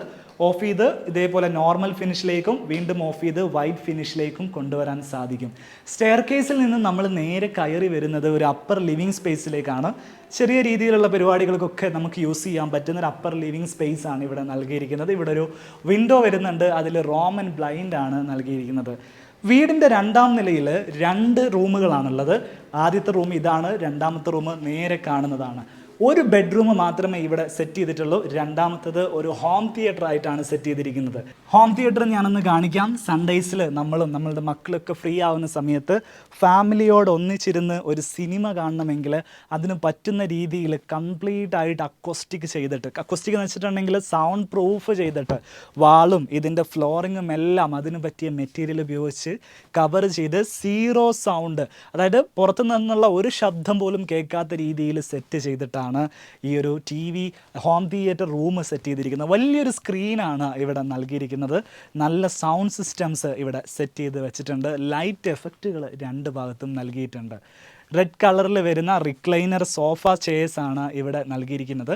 ഓഫ് ചെയ്ത് ഇതേപോലെ നോർമൽ ഫിനിഷിലേക്കും വീണ്ടും ഓഫ് ചെയ്ത് വൈറ്റ് ഫിനിഷിലേക്കും കൊണ്ടുവരാൻ സാധിക്കും. സ്റ്റെയർ കേസിൽ നിന്ന് നമ്മൾ നേരെ കയറി വരുന്നത് ഒരു അപ്പർ ലിവിങ് സ്പേസിലേക്കാണ്. ചെറിയ രീതിയിലുള്ള പരിപാടികൾക്കൊക്കെ നമുക്ക് യൂസ് ചെയ്യാൻ പറ്റുന്ന ഒരു അപ്പർ ലിവിങ് സ്പേസ് ആണ് ഇവിടെ നൽകിയിരിക്കുന്നത്. ഇവിടെ ഒരു വിൻഡോ വരുന്നുണ്ട്. അതിൽ റോമൻ ബ്ലൈൻഡ് ആണ് നൽകിയിരിക്കുന്നത്. വീടിൻ്റെ 2ാം നിലയിൽ 2 റൂമുകളാണുള്ളത്. ആദ്യത്തെ റൂം ഇതാണ്, രണ്ടാമത്തെ റൂം നേരെ കാണുന്നതാണ്. ഒരു ബെഡ്റൂം മാത്രമേ ഇവിടെ സെറ്റ് ചെയ്തിട്ടുള്ളൂ. രണ്ടാമത്തത് ഒരു ഹോം തിയേറ്റർ ആയിട്ടാണ് സെറ്റ് ചെയ്തിരിക്കുന്നത്. ഹോം തിയേറ്റർ ഞാനൊന്ന് കാണിക്കാം. സൺഡേസിൽ നമ്മളുടെ മക്കളൊക്കെ ഫ്രീ ആവുന്ന സമയത്ത് ഫാമിലിയോട് ഒന്നിച്ചിരുന്ന് ഒരു സിനിമ കാണണമെങ്കിൽ അതിന് പറ്റുന്ന രീതിയിൽ കംപ്ലീറ്റ് ആയിട്ട് അക്കോസ്റ്റിക് ചെയ്തിട്ട്, അക്കോസ്റ്റിക് എന്ന് വെച്ചിട്ടുണ്ടെങ്കിൽ സൗണ്ട് പ്രൂഫ് ചെയ്തിട്ട് വാളും ഇതിൻ്റെ ഫ്ലോറിങ്ങും എല്ലാം അതിന് പറ്റിയ മെറ്റീരിയൽ ഉപയോഗിച്ച് കവർ ചെയ്ത് 0 സൗണ്ട്, അതായത് പുറത്തു നിന്നുള്ള ഒരു ശബ്ദം പോലും കേൾക്കാത്ത രീതിയിൽ സെറ്റ് ചെയ്തിട്ടാണ് ഈ ഒരു TV home theatre room set ചെയ്തിരിക്കുന്നത്. വലിയൊരു സ്ക്രീനാണ് ഇവിടെ നൽകിയിരിക്കുന്നത്. നല്ല സൗണ്ട് സിസ്റ്റംസ് ഇവിടെ സെറ്റ് ചെയ്ത് വെച്ചിട്ടുണ്ട്. ലൈറ്റ് എഫക്റ്റുകൾ 2 ഭാഗത്തും നൽകിയിട്ടുണ്ട്. റെഡ് കളറിൽ വരുന്ന റിക്ലൈനർ സോഫ ചെയർസ് ആണ് ഇവിടെ നൽകിയിരിക്കുന്നത്.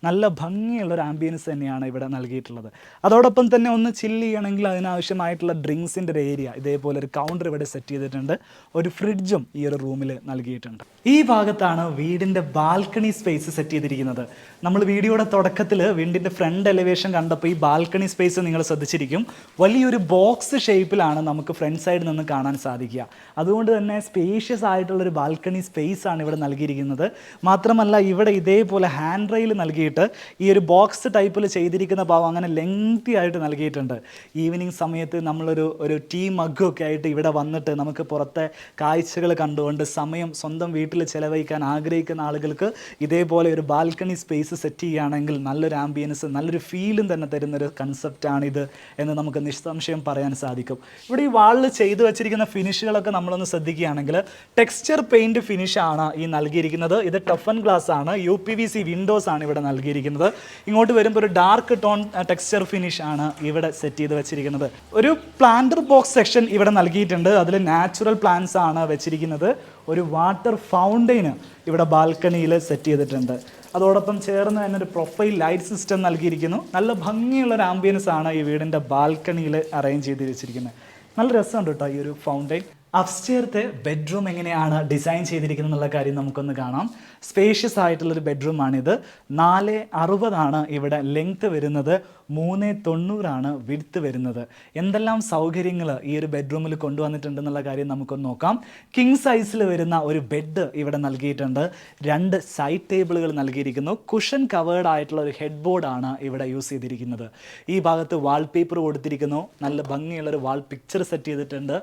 നല്ല ഭംഗിയുള്ള ഒരു ആംബിയൻസ് തന്നെയാണ് ഇവിടെ നൽകിയിട്ടുള്ളത്. അതോടൊപ്പം തന്നെ ഒന്ന് ചില്ല് ചെയ്യണമെങ്കിൽ അതിനാവശ്യമായിട്ടുള്ള ഡ്രിങ്ക്സിൻ്റെ ഒരു ഏരിയ, ഇതേപോലെ ഒരു കൗണ്ടർ ഇവിടെ സെറ്റ് ചെയ്തിട്ടുണ്ട്. ഒരു ഫ്രിഡ്ജും ഈ ഒരു റൂമിൽ നൽകിയിട്ടുണ്ട്. ഈ ഭാഗത്താണ് വീടിൻ്റെ ബാൽക്കണി സ്പേസ് സെറ്റ് ചെയ്തിരിക്കുന്നത്. നമ്മൾ വീഡിയോയുടെ തുടക്കത്തിൽ വീടിൻ്റെ ഫ്രണ്ട് എലിവേഷൻ കണ്ടപ്പോൾ ഈ ബാൽക്കണി സ്പേസ് നിങ്ങൾ ശ്രദ്ധിച്ചിരിക്കും. വലിയൊരു ബോക്സ് ഷേപ്പിലാണ് നമുക്ക് ഫ്രണ്ട് സൈഡിൽ നിന്ന് കാണാൻ സാധിക്കുക. അതുകൊണ്ട് തന്നെ സ്പേഷ്യസ് ആയിട്ടുള്ളൊരു ബാൽക്കണി സ്പേസ് ആണ് ഇവിടെ നൽകിയിരിക്കുന്നത്. മാത്രമല്ല ഇവിടെ ഇതേപോലെ ഹാൻഡ് റെയിൽ നൽകിയിട്ട് ഈ ഒരു ബോക്സ് ടൈപ്പിൽ ചെയ്തിരിക്കുന്ന ഭാഗം അങ്ങനെ ലെങ്തി ആയിട്ട് നൽകിയിട്ടുണ്ട്. ഈവനിങ് സമയത്ത് നമ്മളൊരു ടീ മഗ്ഗൊക്കെ ആയിട്ട് ഇവിടെ വന്നിട്ട് നമുക്ക് പുറത്തെ കാഴ്ചകൾ കണ്ടുകൊണ്ട് സമയം സ്വന്തം വീട്ടിൽ ചിലവഴിക്കാൻ ആഗ്രഹിക്കുന്ന ആളുകൾക്ക് ഇതേപോലെ ഒരു ബാൽക്കണി സ്പേസ് സെറ്റ് ചെയ്യുകയാണെങ്കിൽ നല്ലൊരു ആംബിയൻസ്, നല്ലൊരു ഫീലും തന്നെ തരുന്നൊരു കൺസെപ്റ്റാണിത് എന്ന് നമുക്ക് നിസ്സംശയം പറയാൻ സാധിക്കും. ഇവിടെ ഈ വാളിൽ ചെയ്തു വെച്ചിരിക്കുന്ന ഫിനിഷുകളൊക്കെ നമ്മളൊന്ന് ശ്രദ്ധിക്കുകയാണെങ്കിൽ ടെക്സ്ചർ പെയിൻറ് ഫിനിഷാണ് ഈ നൽകിയിരിക്കുന്നത്. ഇത് ടഫൻ ഗ്ലാസ് ആണ്, UPVC വിൻഡോസ് ആണ് ഇവിടെ നൽകിയിരിക്കുന്നത്. ഇങ്ങോട്ട് വരുമ്പോൾ ഒരു ഡാർക്ക് ടോൺ ടെക്സ്ചർ ഫിനിഷ് ആണ് ഇവിടെ സെറ്റ് ചെയ്ത് വെച്ചിരിക്കുന്നത്. ഒരു പ്ലാന്റർ ബോക്സ് സെക്ഷൻ ഇവിടെ നൽകിയിട്ടുണ്ട്. അതിൽ നാച്ചുറൽ പ്ലാന്റ്സ് ആണ് വെച്ചിരിക്കുന്നത്. ഒരു വാട്ടർ ഫൗണ്ടെയിന് ഇവിടെ ബാൽക്കണിയിൽ സെറ്റ് ചെയ്തിട്ടുണ്ട്. അതോടൊപ്പം ചേർന്ന് തന്നെ ഒരു പ്രൊഫൈൽ ലൈറ്റ് സിസ്റ്റം നൽകിയിരിക്കുന്നു. നല്ല ഭംഗിയുള്ള ഒരു ആംബിയൻസ് ആണ് ഈ വീടിൻ്റെ ബാൽക്കണിയിൽ അറേഞ്ച് ചെയ്ത് വെച്ചിരിക്കുന്നത്. നല്ല രസമുണ്ട് കേട്ടോ ഈ ഒരു ഫൗണ്ടെയിൻ. അപ്സ്റ്റെയർത്തെ ബെഡ്റൂം എങ്ങനെയാണ് ഡിസൈൻ ചെയ്തിരിക്കുന്നത് എന്നുള്ള കാര്യം നമുക്കൊന്ന് കാണാം. സ്പേഷ്യസ് ആയിട്ടുള്ളൊരു ബെഡ്റൂമാണിത്. 460 ഇവിടെ ലെങ്ത്ത് വരുന്നത്, 390 വിഡ്ത്ത് വരുന്നത്. എന്തെല്ലാം സൗകര്യങ്ങൾ ഈ ഒരു ബെഡ്റൂമിൽ കൊണ്ടുവന്നിട്ടുണ്ടെന്നുള്ള കാര്യം നമുക്കൊന്ന് നോക്കാം. കിങ് സൈസിൽ വരുന്ന ഒരു ബെഡ് ഇവിടെ നൽകിയിട്ടുണ്ട്. 2 സൈഡ് ടേബിളുകൾ നൽകിയിരിക്കുന്നു. കുഷൻ കവേർഡ് ആയിട്ടുള്ള ഒരു ഹെഡ് ബോർഡാണ് ഇവിടെ യൂസ് ചെയ്തിരിക്കുന്നത്. ഈ ഭാഗത്ത് വാൾപേപ്പർ കൊടുത്തിരിക്കുന്നു. നല്ല ഭംഗിയുള്ളൊരു വാൾ പിക്ചർ സെറ്റ് ചെയ്തിട്ടുണ്ട്.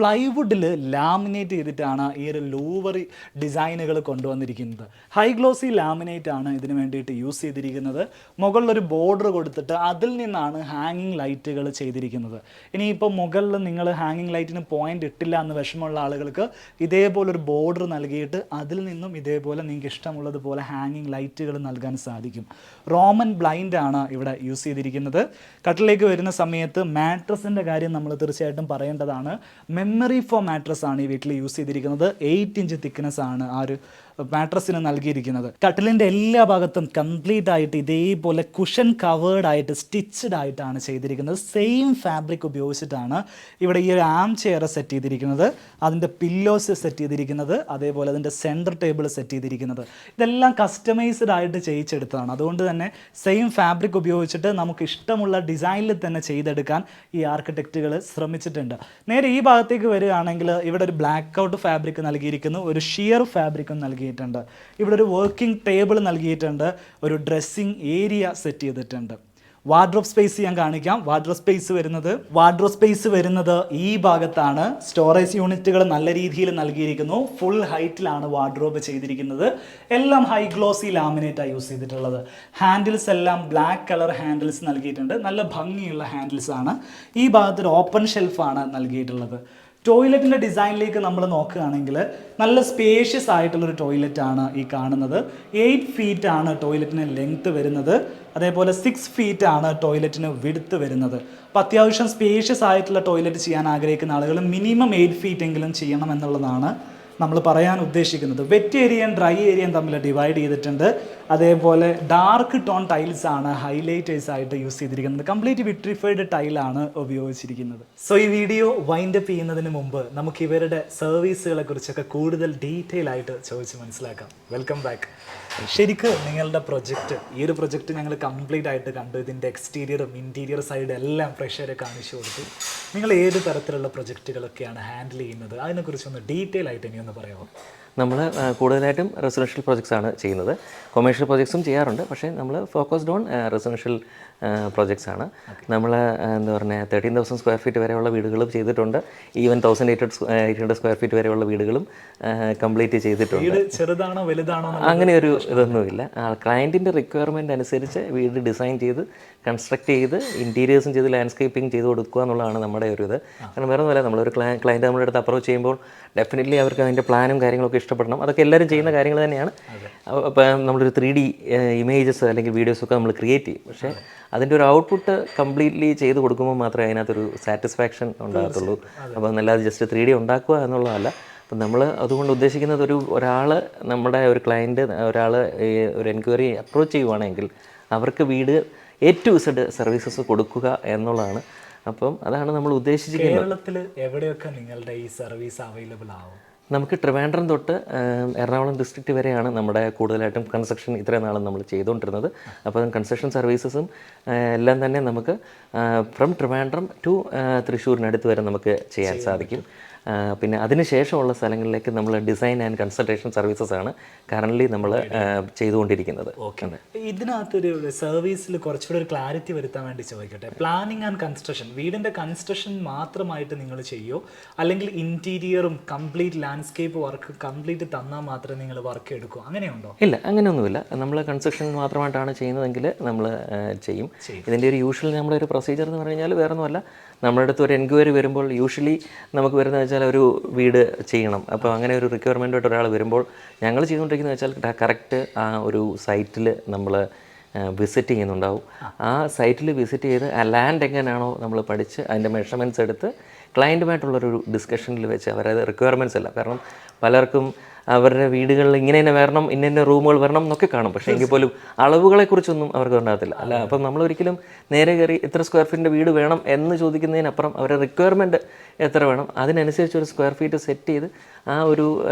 പ്ലൈവുഡിൽ ലാമിനേറ്റ് ചെയ്തിട്ടാണ് ഈ ഒരു ലൂവറി ഡിസൈനുകൾ കൊണ്ടുവന്നിരിക്കുന്നത്. ഹൈ ഗ്ലോസി ലാമിനേറ്റ് ആണ് ഇതിന് വേണ്ടിയിട്ട് യൂസ് ചെയ്തിരിക്കുന്നത്. മുകളിലൊരു ബോർഡർ കൊടുത്തിട്ട് അതിൽ നിന്നാണ് ഹാങ്ങിങ് ലൈറ്റുകൾ ചെയ്തിരിക്കുന്നത്. ഇനിയിപ്പോൾ മുകളിൽ നിങ്ങൾ ഹാങ്ങിങ് ലൈറ്റിന് പോയിന്റ് ഇട്ടില്ല എന്ന് വിഷമമുള്ള ആളുകൾക്ക് ഇതേപോലൊരു ബോർഡർ നൽകിയിട്ട് അതിൽ നിന്നും ഇതേപോലെ നിങ്ങൾക്ക് ഇഷ്ടമുള്ളതുപോലെ ഹാങ്ങിങ് ലൈറ്റുകൾ നൽകാൻ സാധിക്കും. റോമൻ ബ്ലൈൻഡ് ആണ് ഇവിടെ യൂസ് ചെയ്തിരിക്കുന്നത്. കട്ടിലേക്ക് വരുന്ന സമയത്ത് മാട്രസിൻ്റെ കാര്യം നമ്മൾ തീർച്ചയായിട്ടും പറയേണ്ടതാണ്. മെമ്മറി ഫോം മാട്രസ് ആണ് ഈ വീട്ടിൽ യൂസ് ചെയ്തിരിക്കുന്നത്. 8 ഇഞ്ച് തിക്നെസ് ആണ് ആ ഒരു മാട്രസിന് നൽകിയിരിക്കുന്നത്. കട്ടിലിൻ്റെ എല്ലാ ഭാഗത്തും കംപ്ലീറ്റ് ആയിട്ട് ഇതേപോലെ കുഷൻ കവേർഡ് ആയിട്ട് സ്റ്റിച്ചഡ് ആയിട്ടാണ് ചെയ്തിരിക്കുന്നത്. സെയിം ഫാബ്രിക് ഉപയോഗിച്ചിട്ടാണ് ഇവിടെ ഈ ഒരു ആം ചെയർ സെറ്റ് ചെയ്തിരിക്കുന്നത്, അതിൻ്റെ പില്ലോസ് സെറ്റ് ചെയ്തിരിക്കുന്നത്, അതേപോലെ അതിൻ്റെ സെൻറ്റർ ടേബിൾ സെറ്റ് ചെയ്തിരിക്കുന്നത്. ഇതെല്ലാം കസ്റ്റമൈസ്ഡ് ആയിട്ട് ചെയ്യിച്ചെടുത്തതാണ്. അതുകൊണ്ട് തന്നെ സെയിം ഫാബ്രിക് ഉപയോഗിച്ചിട്ട് നമുക്ക് ഇഷ്ടമുള്ള ഡിസൈനിൽ തന്നെ ചെയ്തെടുക്കാൻ ഈ ആർക്കിടെക്റ്റുകൾ ശ്രമിച്ചിട്ടുണ്ട്. നേരെ ഈ ഭാഗത്തേക്ക് വരികയാണെങ്കിൽ ഇവിടെ ഒരു ബ്ലാക്ക് ഔട്ട് ഫാബ്രിക് നൽകിയിരിക്കുന്നു, ഒരു ഷിയർ ഫാബ്രിക്കും നൽകിയിട്ടുണ്ട്. ഇവിടെ ഒരു വർക്കിംഗ് ടേബിൾ നൽകിയിട്ടുണ്ട്. ഒരു ഡ്രസ്സിംഗ് ഏരിയ സെറ്റ് ചെയ്തിട്ടുണ്ട്. വാർഡ്രോബ് സ്പേസ് ഞാൻ കാണിക്കാം. വാർഡ്രോബ് സ്പേസ് വരുന്നത് ഈ ഭാഗത്താണ്. സ്റ്റോറേജ് യൂണിറ്റുകൾ നല്ല രീതിയിൽ നൽകിയിരിക്കുന്നു. ഫുൾ ഹൈറ്റിലാണ് വാർഡ്രോബ് ചെയ്തിരിക്കുന്നത്. എല്ലാം ഹൈ ഗ്ലോസി ലാമിനേറ്റാണ് യൂസ് ചെയ്തിട്ടുള്ളത്. ഹാൻഡിൽസ് എല്ലാം ബ്ലാക്ക് കളർ ഹാൻഡിൽസ് നൽകിയിട്ടുണ്ട്. നല്ല ഭംഗിയുള്ള ഹാൻഡിൽസ് ആണ്. ഈ ഭാഗത്തൊരു ഓപ്പൺ ഷെൽഫാണ് നൽകിയിട്ടുള്ളത്. ടോയ്ലറ്റിൻ്റെ ഡിസൈനിലേക്ക് നമ്മൾ നോക്കുകയാണെങ്കിൽ നല്ല സ്പേഷ്യസ് ആയിട്ടുള്ളൊരു ടോയ്ലറ്റാണ് ഈ കാണുന്നത്. 8 ഫീറ്റ് ആണ് ടോയ്ലറ്റിന് ലെങ്ത്ത് വരുന്നത്. അതേപോലെ 6 ഫീറ്റ് ആണ് ടോയ്ലറ്റിന് വിഡ്ത്ത് വരുന്നത്. അപ്പോൾ അത്യാവശ്യം സ്പേഷ്യസ് ആയിട്ടുള്ള ടോയ്ലറ്റ് ചെയ്യാൻ ആഗ്രഹിക്കുന്ന ആളുകൾ മിനിമം 8 ഫീറ്റ് എങ്കിലും ചെയ്യണം എന്നുള്ളതാണ് നമ്മൾ പറയാൻ ഉദ്ദേശിക്കുന്നത്. വെറ്റ് ഏരിയയും ഡ്രൈ ഏരിയയും തമ്മിൽ ഡിവൈഡ് ചെയ്തിട്ടുണ്ട്. അതേപോലെ ഡാർക്ക് ടോൺ ടൈൽസ് ആണ് ഹൈലൈറ്റേഴ്സ് ആയിട്ട് യൂസ് ചെയ്തിരിക്കുന്നത്. കംപ്ലീറ്റ് വിട്രിഫൈഡ് ടൈലാണ് ഉപയോഗിച്ചിരിക്കുന്നത്. സോ ഈ വീഡിയോ വൈൻഡ് അപ്പ് ചെയ്യുന്നതിന് മുമ്പ് നമുക്ക് ഇവരുടെ സർവീസുകളെ കുറിച്ചൊക്കെ കൂടുതൽ ഡീറ്റെയിൽ ആയിട്ട് ചോദിച്ച് മനസ്സിലാക്കാം. Welcome back. ശരിക്കും നിങ്ങളുടെ പ്രൊജക്റ്റ്, ഈ ഒരു പ്രൊജക്റ്റ് ഞങ്ങൾ കംപ്ലീറ്റ് ആയിട്ട് കണ്ടു. ഇതിൻ്റെ എക്സ്റ്റീരിയറും ഇൻറ്റീരിയർ സൈഡ് എല്ലാം പ്രഷറെ കാണിച്ചു കൊടുത്തു. നിങ്ങൾ ഏത് തരത്തിലുള്ള പ്രൊജക്റ്റുകളൊക്കെയാണ് ഹാൻഡിൽ ചെയ്യുന്നത്? അതിനെക്കുറിച്ചൊന്ന് ഡീറ്റെയിൽ ആയിട്ട് ഇനി ഒന്ന് പറയാമോ? നമ്മൾ കൂടുതലായിട്ടും റെസിഡൻഷ്യൽ പ്രോജക്ട്സ് ആണ് ചെയ്യുന്നത്. കൊമേഴ്ഷ്യൽ പ്രോജക്ട്സും ചെയ്യാറുണ്ട്, പക്ഷേ നമ്മൾ ഫോക്കസ്ഡ് ഓൺ റെസിഡൻഷ്യൽ പ്രോജക്ട്സ് ആണ്. നമ്മൾ എന്താ പറയുക 13,000 സ്ക്വയർ ഫീറ്റ് വരെയുള്ള വീടുകളും ചെയ്തിട്ടുണ്ട്. ഈവൻ 1,800 സ്ക്വയർ ഫീറ്റ് വരെയുള്ള വീടുകളും കംപ്ലീറ്റ് ചെയ്തിട്ടുണ്ട്. ചെറുതാണോ വലുതാണോ അങ്ങനെ ഒരു ഇതൊന്നുമില്ല. ക്ലയൻറ്റിൻ്റെ റിക്വയർമെൻറ്റ് അനുസരിച്ച് വീട് ഡിസൈൻ ചെയ്ത് കൺസ്ട്രക്ട് ചെയ്ത് ഇൻറ്റീരിയേഴ്സും ചെയ്ത് ലാൻഡ്സ്കേപ്പിംഗ് ചെയ്ത് കൊടുക്കുക എന്നുള്ളതാണ് നമ്മുടെ ഒരു ഇത്. കാരണം വേറെ ഒന്നുമല്ല, നമ്മളൊരു ക്ലയൻറ്റ് നമ്മുടെ അടുത്ത് അപ്രോച്ച് ചെയ്യുമ്പോൾ ഡെഫിനറ്റ്ലി അവർക്ക് അതിൻ്റെ പ്ലാനും കാര്യങ്ങളൊക്കെ ഇഷ്ടപ്പെടണം. അതൊക്കെ എല്ലാവരും ചെയ്യുന്ന കാര്യങ്ങൾ തന്നെയാണ്. അപ്പം നമ്മളൊരു 3D ഇമേജസ് അല്ലെങ്കിൽ വീഡിയോസൊക്കെ നമ്മൾ ക്രിയേറ്റ് ചെയ്യും. പക്ഷേ അതിൻ്റെ ഒരു ഔട്ട്പുട്ട് കംപ്ലീറ്റ്ലി ചെയ്ത് കൊടുക്കുമ്പോൾ മാത്രമേ അതിനകത്തൊരു സാറ്റിസ്ഫാക്ഷൻ ഉണ്ടാകത്തുള്ളൂ. അപ്പോൾ അല്ലാതെ ജസ്റ്റ് 3D ഉണ്ടാക്കുക എന്നുള്ളതല്ല, അപ്പം നമ്മൾ അതുകൊണ്ട് ഉദ്ദേശിക്കുന്നത് ഒരാൾ നമ്മുടെ ഒരു ക്ലയൻറ്റ് ഒരാൾ ഒരു എൻക്വയറി അപ്രോച്ച് ചെയ്യുവാണെങ്കിൽ അവർക്ക് വീട് A to Z സർവീസസ് കൊടുക്കുക എന്നുള്ളതാണ്. അപ്പം അതാണ് നമ്മൾ ഉദ്ദേശിച്ചിരിക്കുന്നത്. കേരളത്തിൽ എവിടെയൊക്കെ നിങ്ങളുടെ ഈ സർവീസ് അവൈലബിൾ ആവും? നമുക്ക് ട്രിവാൻഡ്രം തൊട്ട് എറണാകുളം ഡിസ്ട്രിക്റ്റ് വരെയാണ് നമ്മുടെ കൂടുതലായിട്ടും കൺസ്ട്രക്ഷൻ ഇത്രയും നാളും നമ്മൾ ചെയ്തുകൊണ്ടിരുന്നത്. അപ്പോൾ കൺസ്ട്രക്ഷൻ സർവീസസും എല്ലാം തന്നെ നമുക്ക് ഫ്രം ട്രിവാൻഡ്രം ടു തൃശ്ശൂരിനടുത്ത് വരെ നമുക്ക് ചെയ്യാൻ സാധിക്കും. പിന്നെ അതിന് ശേഷമുള്ള സ്ഥലങ്ങളിലേക്ക് നമ്മൾ ഡിസൈൻ ആൻഡ് കൺസൾട്ടേഷൻ സർവീസസ് ആണ് കറൻ്റ്ലി നമ്മൾ ചെയ്തുകൊണ്ടിരിക്കുന്നത്. ഇതിനകത്തൊരു സർവീസിൽ കുറച്ചുകൂടെ ഒരു ക്ലാരിറ്റി വരുത്താൻ വേണ്ടി ചോദിക്കട്ടെ. പ്ലാനിങ് ആൻഡ് കൺസ്ട്രക്ഷൻ, വീടിൻ്റെ കൺസ്ട്രക്ഷൻ മാത്രമായിട്ട് നിങ്ങൾ ചെയ്യുമോ, അല്ലെങ്കിൽ ഇൻറ്റീരിയറും കംപ്ലീറ്റ് ലാൻഡ്സ്കേപ്പ് വർക്ക് കംപ്ലീറ്റ് തന്നാൽ മാത്രമേ നിങ്ങൾ വർക്ക് എടുക്കൂ, അങ്ങനെയുണ്ടോ? ഇല്ല, അങ്ങനെയൊന്നുമില്ല. നമ്മൾ കൺസ്ട്രക്ഷൻ മാത്രമായിട്ടാണ് ചെയ്യുന്നതെങ്കിൽ നമ്മൾ ചെയ്യും. ഇതിൻ്റെ ഒരു യൂഷ്വൽ നമ്മുടെ ഒരു പ്രൊസീജിയർ എന്ന് പറഞ്ഞു കഴിഞ്ഞാൽ വേറെ ഒന്നുമല്ല, നമ്മുടെ അടുത്ത് ഒരു എൻക്വയറി വരുമ്പോൾ യൂഷ്വലി നമുക്ക് വരുന്നത് വെച്ചാൽ ഒരു വീട് ചെയ്യണം. അപ്പോൾ അങ്ങനെ ഒരു റിക്വയർമെൻറ്റായിട്ട് ഒരാൾ വരുമ്പോൾ ഞങ്ങൾ ചെയ്തുകൊണ്ടിരിക്കുന്നത് വെച്ചാൽ കറക്റ്റ് ആ ഒരു സൈറ്റിൽ നമ്മൾ വിസിറ്റ് ചെയ്യുന്നുണ്ടാവും. ആ സൈറ്റിൽ വിസിറ്റ് ചെയ്ത് ആ ലാൻഡ് എങ്ങനെയാണോ നമ്മൾ പഠിച്ച് അതിൻ്റെ മെഷർമെൻറ്റ്സ് എടുത്ത് ക്ലയൻറ്റുമായിട്ടുള്ളൊരു ഡിസ്കഷനിൽ വെച്ച് അവരത് റിക്വയർമെൻറ്റ്സ് അല്ല, കാരണം പലർക്കും അവരുടെ വീടുകളിൽ ഇങ്ങനെ തന്നെ വരണം, ഇന്ന റൂമുകൾ വരണം എന്നൊക്കെ കാണും. പക്ഷേ എങ്കിൽ പോലും അളവുകളെക്കുറിച്ചൊന്നും അവർക്ക് ഉണ്ടാകത്തില്ല. അല്ല, അപ്പം നമ്മളൊരിക്കലും നേരെ കയറി ഇത്ര സ്ക്വയർ ഫീറ്റിൻ്റെ വീട് വേണം എന്ന് ചോദിക്കുന്നതിനപ്പുറം അവരുടെ റിക്വയർമെൻറ്റ് എത്ര വേണം അതിനനുസരിച്ച് ഒരു സ്ക്വയർ ഫീറ്റ് സെറ്റ് ചെയ്ത് ആ ഒരു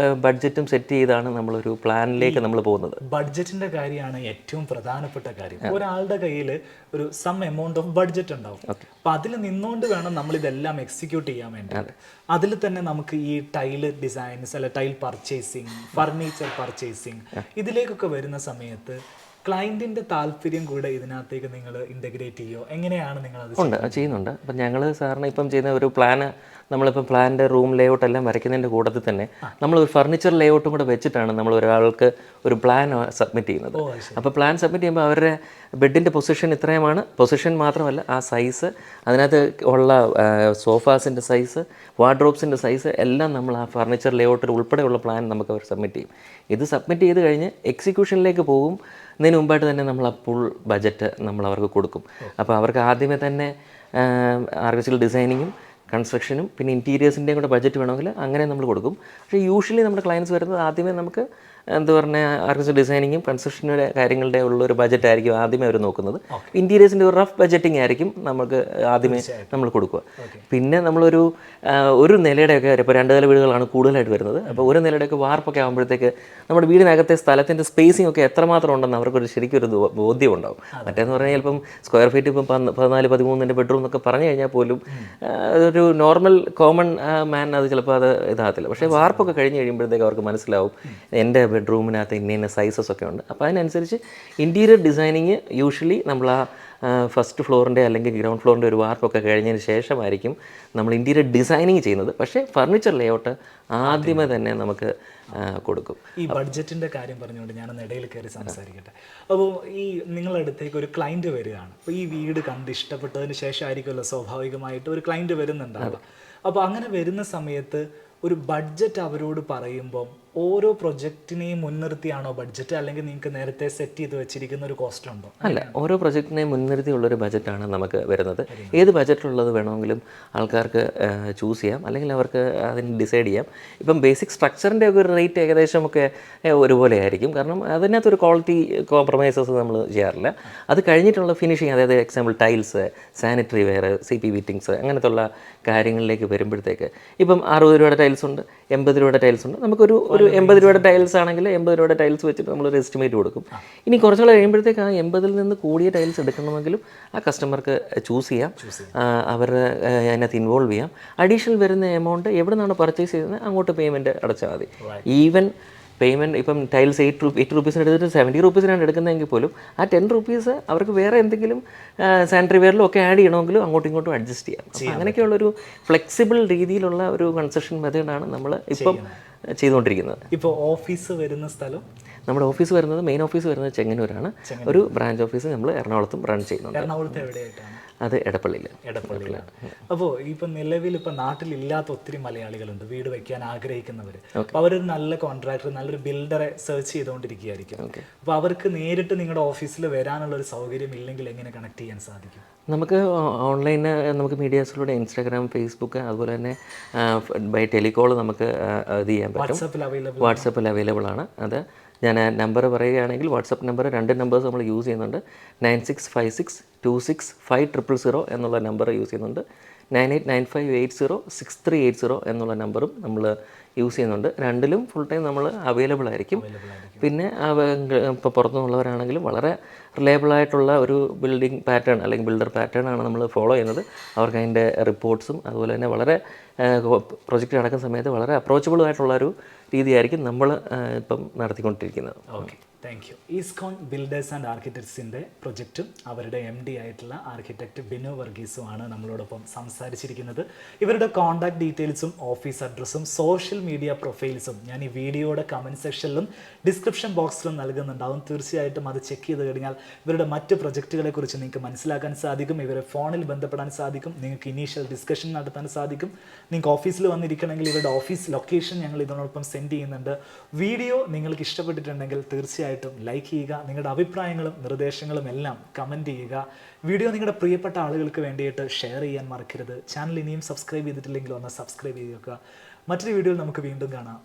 ബഡ്ജറ്റും സെറ്റ് ചെയ്താണ് നമ്മളൊരു പ്ലാനിലേക്ക് നമ്മൾ പോകുന്നത്. ബഡ്ജറ്റിൻ്റെ കാര്യമാണ് ഏറ്റവും പ്രധാനപ്പെട്ട കാര്യം. ഒരാളുടെ കയ്യിൽ ഒരു സം എമൗണ്ട് ഓഫ് ബഡ്ജറ്റ് ഉണ്ടാവും. അപ്പം അതിൽ നിന്നുകൊണ്ട് വേണം നമ്മളിതെല്ലാം എക്സിക്യൂട്ട് ചെയ്യാൻ വേണ്ടി. അതിൽ തന്നെ നമുക്ക് ഈ ടൈല് ഡിസൈൻസ് അല്ല ടൈൽ പർച്ചേസിങ്, ഫർണിച്ചർ പർച്ചേസിങ്, ഇതിലേക്കൊക്കെ വരുന്ന സമയത്ത് ക്ലയൻറ്റിൻ്റെ താല്പര്യം കൂടെ ഇതിനകത്തേക്ക് നിങ്ങൾ ഇൻ്റഗ്രേറ്റ് ചെയ്യുമോ? എങ്ങനെയാണ് നിങ്ങൾ അത് ചെയ്യുന്നുണ്ട്? അപ്പം ഞങ്ങൾ സാറിന് ഇപ്പം ചെയ്യുന്ന ഒരു പ്ലാന്, നമ്മളിപ്പം പ്ലാനിൻ്റെ റൂം ലേഔട്ട് എല്ലാം വരയ്ക്കുന്നതിൻ്റെ കൂട്ടത്തിൽ തന്നെ നമ്മൾ ഒരു ഫർണിച്ചർ ലേഔട്ടും കൂടെ വെച്ചിട്ടാണ് നമ്മൾ ഒരാൾക്ക് ഒരു പ്ലാൻ സബ്മിറ്റ് ചെയ്യുന്നത്. അപ്പോൾ പ്ലാൻ സബ്മിറ്റ് ചെയ്യുമ്പോൾ അവരുടെ ബെഡിൻ്റെ പൊസിഷൻ ഇത്രയുമാണ്, പൊസിഷൻ മാത്രമല്ല ആ സൈസ്, അതിനകത്ത് ഉള്ള സോഫാസിൻ്റെ സൈസ്, വാർഡ്രോബ്സിൻ്റെ സൈസ് എല്ലാം നമ്മൾ ആ ഫർണിച്ചർ ലേഔട്ടിൽ ഉൾപ്പെടെയുള്ള പ്ലാൻ നമുക്ക് അവർ സബ്മിറ്റ് ചെയ്യും. ഇത് സബ്മിറ്റ് ചെയ്ത് കഴിഞ്ഞ് എക്സിക്യൂഷനിലേക്ക് പോകും. ഇതിന് മുമ്പായിട്ട് തന്നെ നമ്മൾ ആ ഫുൾ ബജറ്റ് നമ്മൾ അവർക്ക് കൊടുക്കും. അപ്പോൾ അവർക്ക് ആദ്യമേ തന്നെ ആർക്കിടെക്ചറൽ ഡിസൈനിങ്ങും കൺസ്ട്രക്ഷനും പിന്നെ ഇൻറ്റീരിയേഴ്സിൻ്റെയും കൂടെ ബഡ്ജറ്റ് വേണമെങ്കിൽ അങ്ങനെ നമ്മൾ കൊടുക്കും. പക്ഷേ യൂഷ്വലി നമ്മുടെ ക്ലയൻസ് വരുന്നത് ആദ്യമേ നമുക്ക് എന്താ പറഞ്ഞാൽ ആർക്കിടെക്ചർ ഡിസൈനിങ്ങും കൺസ്ട്രക്ഷൻ്റെ കാര്യങ്ങളുടെ ഉള്ളൊരു ബജറ്റ് ആയിരിക്കും ആദ്യമേ അവർ നോക്കുന്നത്. ഇൻറ്റീരിയേഴ്സിൻ്റെ ഒരു റഫ് ബഡ്ജറ്റിംഗ് ആയിരിക്കും നമുക്ക് ആദ്യമേ നമ്മൾ കൊടുക്കുക. പിന്നെ നമ്മളൊരു നിലയുടെയൊക്കെ ഇപ്പോൾ 2 നില വീടുകളാണ് കൂടുതലായിട്ട് വരുന്നത്. അപ്പോൾ ഒരു നിലയുടെയൊക്കെ വാർപ്പൊക്കെ ആകുമ്പോഴത്തേക്ക് നമ്മുടെ വീടിനകത്തെ സ്ഥലത്തിൻ്റെ സ്പേസിംഗ് ഒക്കെ എത്രമാത്രം ഉണ്ടെന്ന് അവർക്കൊരു ശരിക്കും ഒരു ബോധ്യം ഉണ്ടാവും. മറ്റേന്ന് പറഞ്ഞാൽ ചിലപ്പം സ്ക്വയർ ഫീറ്റ് ഇപ്പം 14-13 ബെഡ്റൂം എന്നൊക്കെ പറഞ്ഞു കഴിഞ്ഞാൽ പോലും ഒരു നോർമൽ കോമൺ മാൻ അത് ചിലപ്പോൾ അത് ഇതാകത്തില്ല. പക്ഷേ വാർപ്പൊക്കെ കഴിഞ്ഞ് കഴിയുമ്പോഴത്തേക്ക് അവർക്ക് മനസ്സിലാവും എൻ്റെ ബെഡ്റൂമിനകത്ത് ഇന്ന സൈസസ് ഒക്കെ ഉണ്ട്. അപ്പോൾ അതിനനുസരിച്ച് ഇൻറ്റീരിയർ ഡിസൈനിങ് യൂഷ്വലി നമ്മൾ ആ ഫസ്റ്റ് ഫ്ലോറിൻ്റെ അല്ലെങ്കിൽ ഗ്രൗണ്ട് ഫ്ലോറിൻ്റെ ഒരു വാർപ്പൊക്കെ കഴിഞ്ഞതിന് ശേഷമായിരിക്കും നമ്മൾ ഇൻറ്റീരിയർ ഡിസൈനിങ് ചെയ്യുന്നത്. പക്ഷേ ഫർണിച്ചർ ലേഔട്ട് ആദ്യമേ തന്നെ നമുക്ക് കൊടുക്കും. ഈ ബഡ്ജറ്റിൻ്റെ കാര്യം പറഞ്ഞുകൊണ്ട് ഞാനൊന്ന് ഇടയിൽ കയറി സംസാരിക്കട്ടെ. അപ്പോൾ ഈ നിങ്ങളുടെ അടുത്തേക്ക് ഒരു ക്ലയൻറ്റ് വരികയാണ്. അപ്പോൾ ഈ വീട് കണ്ട് ഇഷ്ടപ്പെട്ടതിന് ശേഷമായിരിക്കുമല്ലോ സ്വാഭാവികമായിട്ട് ഒരു ക്ലയൻറ്റ് വരുന്നുണ്ടാവുക. അപ്പോൾ അങ്ങനെ വരുന്ന സമയത്ത് ഒരു ബഡ്ജറ്റ് അവരോട് പറയുമ്പം ഓരോ പ്രൊജക്റ്റിനെയും മുൻനിർത്തിയാണോ ബഡ്ജറ്റ്, അല്ലെങ്കിൽ നിങ്ങൾക്ക് നേരത്തെ സെറ്റ് ചെയ്ത് വെച്ചിരിക്കുന്ന ഒരു കോസ്റ്റ് ഉണ്ടോ? അല്ല, ഓരോ പ്രൊജക്റ്റിനെയും മുൻനിർത്തിയുള്ളൊരു ബജറ്റാണ് നമുക്ക് വരുന്നത്. ഏത് ബജറ്റിലുള്ളത് വേണമെങ്കിലും ആൾക്കാർക്ക് ചൂസ് ചെയ്യാം, അല്ലെങ്കിൽ അവർക്ക് അതിന് ഡിസൈഡ് ചെയ്യാം. ഇപ്പം ബേസിക് സ്ട്രക്ചറിൻ്റെ ഒക്കെ ഒരു റേറ്റ് ഏകദേശമൊക്കെ ഒരുപോലെ ആയിരിക്കും. കാരണം അതിനകത്തൊരു ക്വാളിറ്റി കോംപ്രമൈസസ് നമ്മൾ ചെയ്യാറില്ല. അത് കഴിഞ്ഞിട്ടുള്ള ഫിനിഷിങ്, അതായത് example tiles, sanitary ware, CP fittings, അങ്ങനത്തെ ഉള്ള കാര്യങ്ങളിലേക്ക് വരുമ്പോഴത്തേക്ക് ഇപ്പം 60 രൂപയുടെ ടൈൽസ് ഉണ്ട്, 80 രൂപയുടെ ടൈൽസ് ഉണ്ട്. നമുക്കൊരു 80 രൂപയുടെ ടൈൽസ് ആണെങ്കിൽ 80 രൂപയുടെ ടൈൽസ് വെച്ചിട്ട് നമ്മളൊരു എസ്റ്റിമേറ്റ് കൊടുക്കും. ഇനി കുറച്ചുകൂടെ കഴിയുമ്പോഴത്തേക്ക് ആ 80-ൽ നിന്ന് കൂടിയ ടൈൽസ് എടുക്കണമെങ്കിലും ആ കസ്റ്റമർക്ക് ചൂസ് ചെയ്യാം, അവരുടെ അതിനകത്ത് ഇൻവോൾവ് ചെയ്യാം. അഡീഷണൽ വരുന്ന എമൗണ്ട് എവിടെ നിന്നാണ് പർച്ചേസ് ചെയ്യുന്നത് അങ്ങോട്ട് പേയ്മെൻറ്റ് അടച്ചാൽ മതി. ഈവൻ പേയ്മെൻറ്റ് ഇപ്പം ടൈൽസ് 8 റുപ്പീസിന് എടുത്തിട്ട് 70 റുപ്പീസിനാണ് എടുക്കുന്നതെങ്കിൽ പോലും ആ 10 റുപ്പീസ് അവർക്ക് വേറെ എന്തെങ്കിലും സാനിറ്ററി വെയറിലും ഒക്കെ ആഡ് ചെയ്യണമെങ്കിലും അങ്ങോട്ടും ഇങ്ങോട്ടും അഡ്ജസ്റ്റ് ചെയ്യാം. അപ്പോൾ അങ്ങനെയൊക്കെയുള്ളൊരു ഫ്ലെക്സിബിൾ രീതിയിലുള്ള ഒരു കൺസ്ട്രക്ഷൻ മെത്തേഡാണ് നമ്മൾ ഇപ്പം ചെയ്തുകൊണ്ടിരിക്കുന്നത്. ഇപ്പോൾ ഓഫീസ് വരുന്ന സ്ഥലം, നമ്മുടെ ഓഫീസ് വരുന്നത്, മെയിൻ ഓഫീസ് വരുന്നത് ചെങ്ങന്നൂരാണ്. ഒരു ബ്രാഞ്ച് ഓഫീസ് നമ്മൾ എറണാകുളത്തും റൺ ചെയ്യുന്നുണ്ട്. എറണാകുളത്ത് എവിടെയായിട്ടാണ്? അത് എടപ്പള്ളിയിലാണ്. എടപ്പള്ളിയിലാണ്. അപ്പോൾ ഇപ്പം നിലവിൽ ഇപ്പം നാട്ടിലില്ലാത്ത ഒത്തിരി മലയാളികളുണ്ട് വീട് വെക്കാൻ ആഗ്രഹിക്കുന്നവർ. അപ്പോൾ അവരൊരു നല്ല കോൺട്രാക്ടർ നല്ലൊരു ബിൽഡറെ സെർച്ച് ചെയ്തുകൊണ്ടിരിക്കുകയായിരിക്കും. അപ്പോൾ അവർക്ക് നേരിട്ട് നിങ്ങളുടെ ഓഫീസിൽ വരാനുള്ള ഒരു സൗകര്യം ഇല്ലെങ്കിൽ എങ്ങനെ കണക്ട് ചെയ്യാൻ സാധിക്കും? നമുക്ക് ഓൺലൈന് നമുക്ക് മീഡിയാസിലൂടെ ഇൻസ്റ്റാഗ്രാം, ഫേസ്ബുക്ക്, അതുപോലെ തന്നെ ബൈ ടെലികോൾ നമുക്ക് ഇത് ചെയ്യാൻ പറ്റും. വാട്സപ്പിൽ അവൈലബിൾ ആണ്. അത് ഞാൻ നമ്പർ പറയുകയാണെങ്കിൽ വാട്സപ്പ് നമ്പർ 2 നമ്പേഴ്സ് നമ്മൾ യൂസ് ചെയ്യുന്നുണ്ട്. 9656265000 എന്നുള്ള നമ്പർ യൂസ് ചെയ്യുന്നുണ്ട്. 9895806380 എന്നുള്ള നമ്പറും നമ്മൾ യൂസ് ചെയ്യുന്നുണ്ട്. രണ്ടിലും ഫുൾ ടൈം നമ്മൾ അവൈലബിൾ ആയിരിക്കും. പിന്നെ ഇപ്പോൾ പുറത്തുനിന്നുള്ളവരാണെങ്കിലും വളരെ റിലയബിൾ ആയിട്ടുള്ള ഒരു ബിൽഡിംഗ് പാറ്റേൺ അല്ലെങ്കിൽ ബിൽഡർ പാറ്റേൺ ആണ് നമ്മൾ ഫോളോ ചെയ്യുന്നത്. അവർക്ക് അതിൻ്റെ റിപ്പോർട്ട്സും അതുപോലെ തന്നെ വളരെ പ്രൊജക്റ്റ് നടക്കുന്ന സമയത്ത് വളരെ അപ്രോച്ചബിൾ ആയിട്ടുള്ള ഒരു രീതിയായിരിക്കും നമ്മൾ ഇപ്പം നടത്തിക്കൊണ്ടിരിക്കുന്നത്. Okay, thank you. ഈസ്കോൺ ബിൽഡേഴ്സ് ആൻഡ് ആർക്കിടെക്ട്സിൻ്റെ പ്രൊജക്റ്റും അവരുടെ MD ആയിട്ടുള്ള ആർക്കിടെക്ട് ബിനു വർഗീസും ആണ് നമ്മളോടൊപ്പം സംസാരിച്ചിരിക്കുന്നത്. ഇവരുടെ കോൺടാക്ട് ഡീറ്റെയിൽസും ഓഫീസ് അഡ്രസ്സും സോഷ്യൽ മീഡിയ പ്രൊഫൈൽസും ഞാൻ ഈ വീഡിയോയുടെ കമൻറ്റ് സെക്ഷനിലും ഡിസ്ക്രിപ്ഷൻ ബോക്സിലും നൽകുന്നുണ്ടാവും. തീർച്ചയായിട്ടും അത് ചെക്ക് ചെയ്ത് കഴിഞ്ഞാൽ ഇവരുടെ മറ്റ് പ്രൊജക്റ്റുകളെ കുറിച്ച് നിങ്ങൾക്ക് മനസ്സിലാക്കാൻ സാധിക്കും. ഇവരെ ഫോണിൽ ബന്ധപ്പെടാൻ സാധിക്കും. നിങ്ങൾക്ക് ഇനീഷ്യൽ ഡിസ്കഷൻ നടത്താൻ സാധിക്കും. നിങ്ങൾക്ക് ഓഫീസിൽ വന്നിരിക്കണമെങ്കിൽ ഇവരുടെ ഓഫീസ് ലൊക്കേഷൻ ഞങ്ങൾ ഇതിനോടൊപ്പം സെൻഡ് ചെയ്യുന്നുണ്ട്. വീഡിയോ നിങ്ങൾക്ക് ഇഷ്ടപ്പെട്ടിട്ടുണ്ടെങ്കിൽ തീർച്ചയായിട്ടും ലൈക്ക് ചെയ്യുക. നിങ്ങളുടെ അഭിപ്രായങ്ങളും നിർദ്ദേശങ്ങളും എല്ലാം കമൻറ്റ് ചെയ്യുക. വീഡിയോ നിങ്ങളുടെ പ്രിയപ്പെട്ട ആളുകൾക്ക് വേണ്ടിയിട്ട് ഷെയർ ചെയ്യാൻ മറക്കരുത്. ചാനൽ ഇനിയും സബ്സ്ക്രൈബ് ചെയ്തിട്ടില്ലെങ്കിൽ ഒന്ന് സബ്സ്ക്രൈബ് ചെയ്യുക. മറ്റൊരു വീഡിയോയിൽ നമുക്ക് വീണ്ടും കാണാം.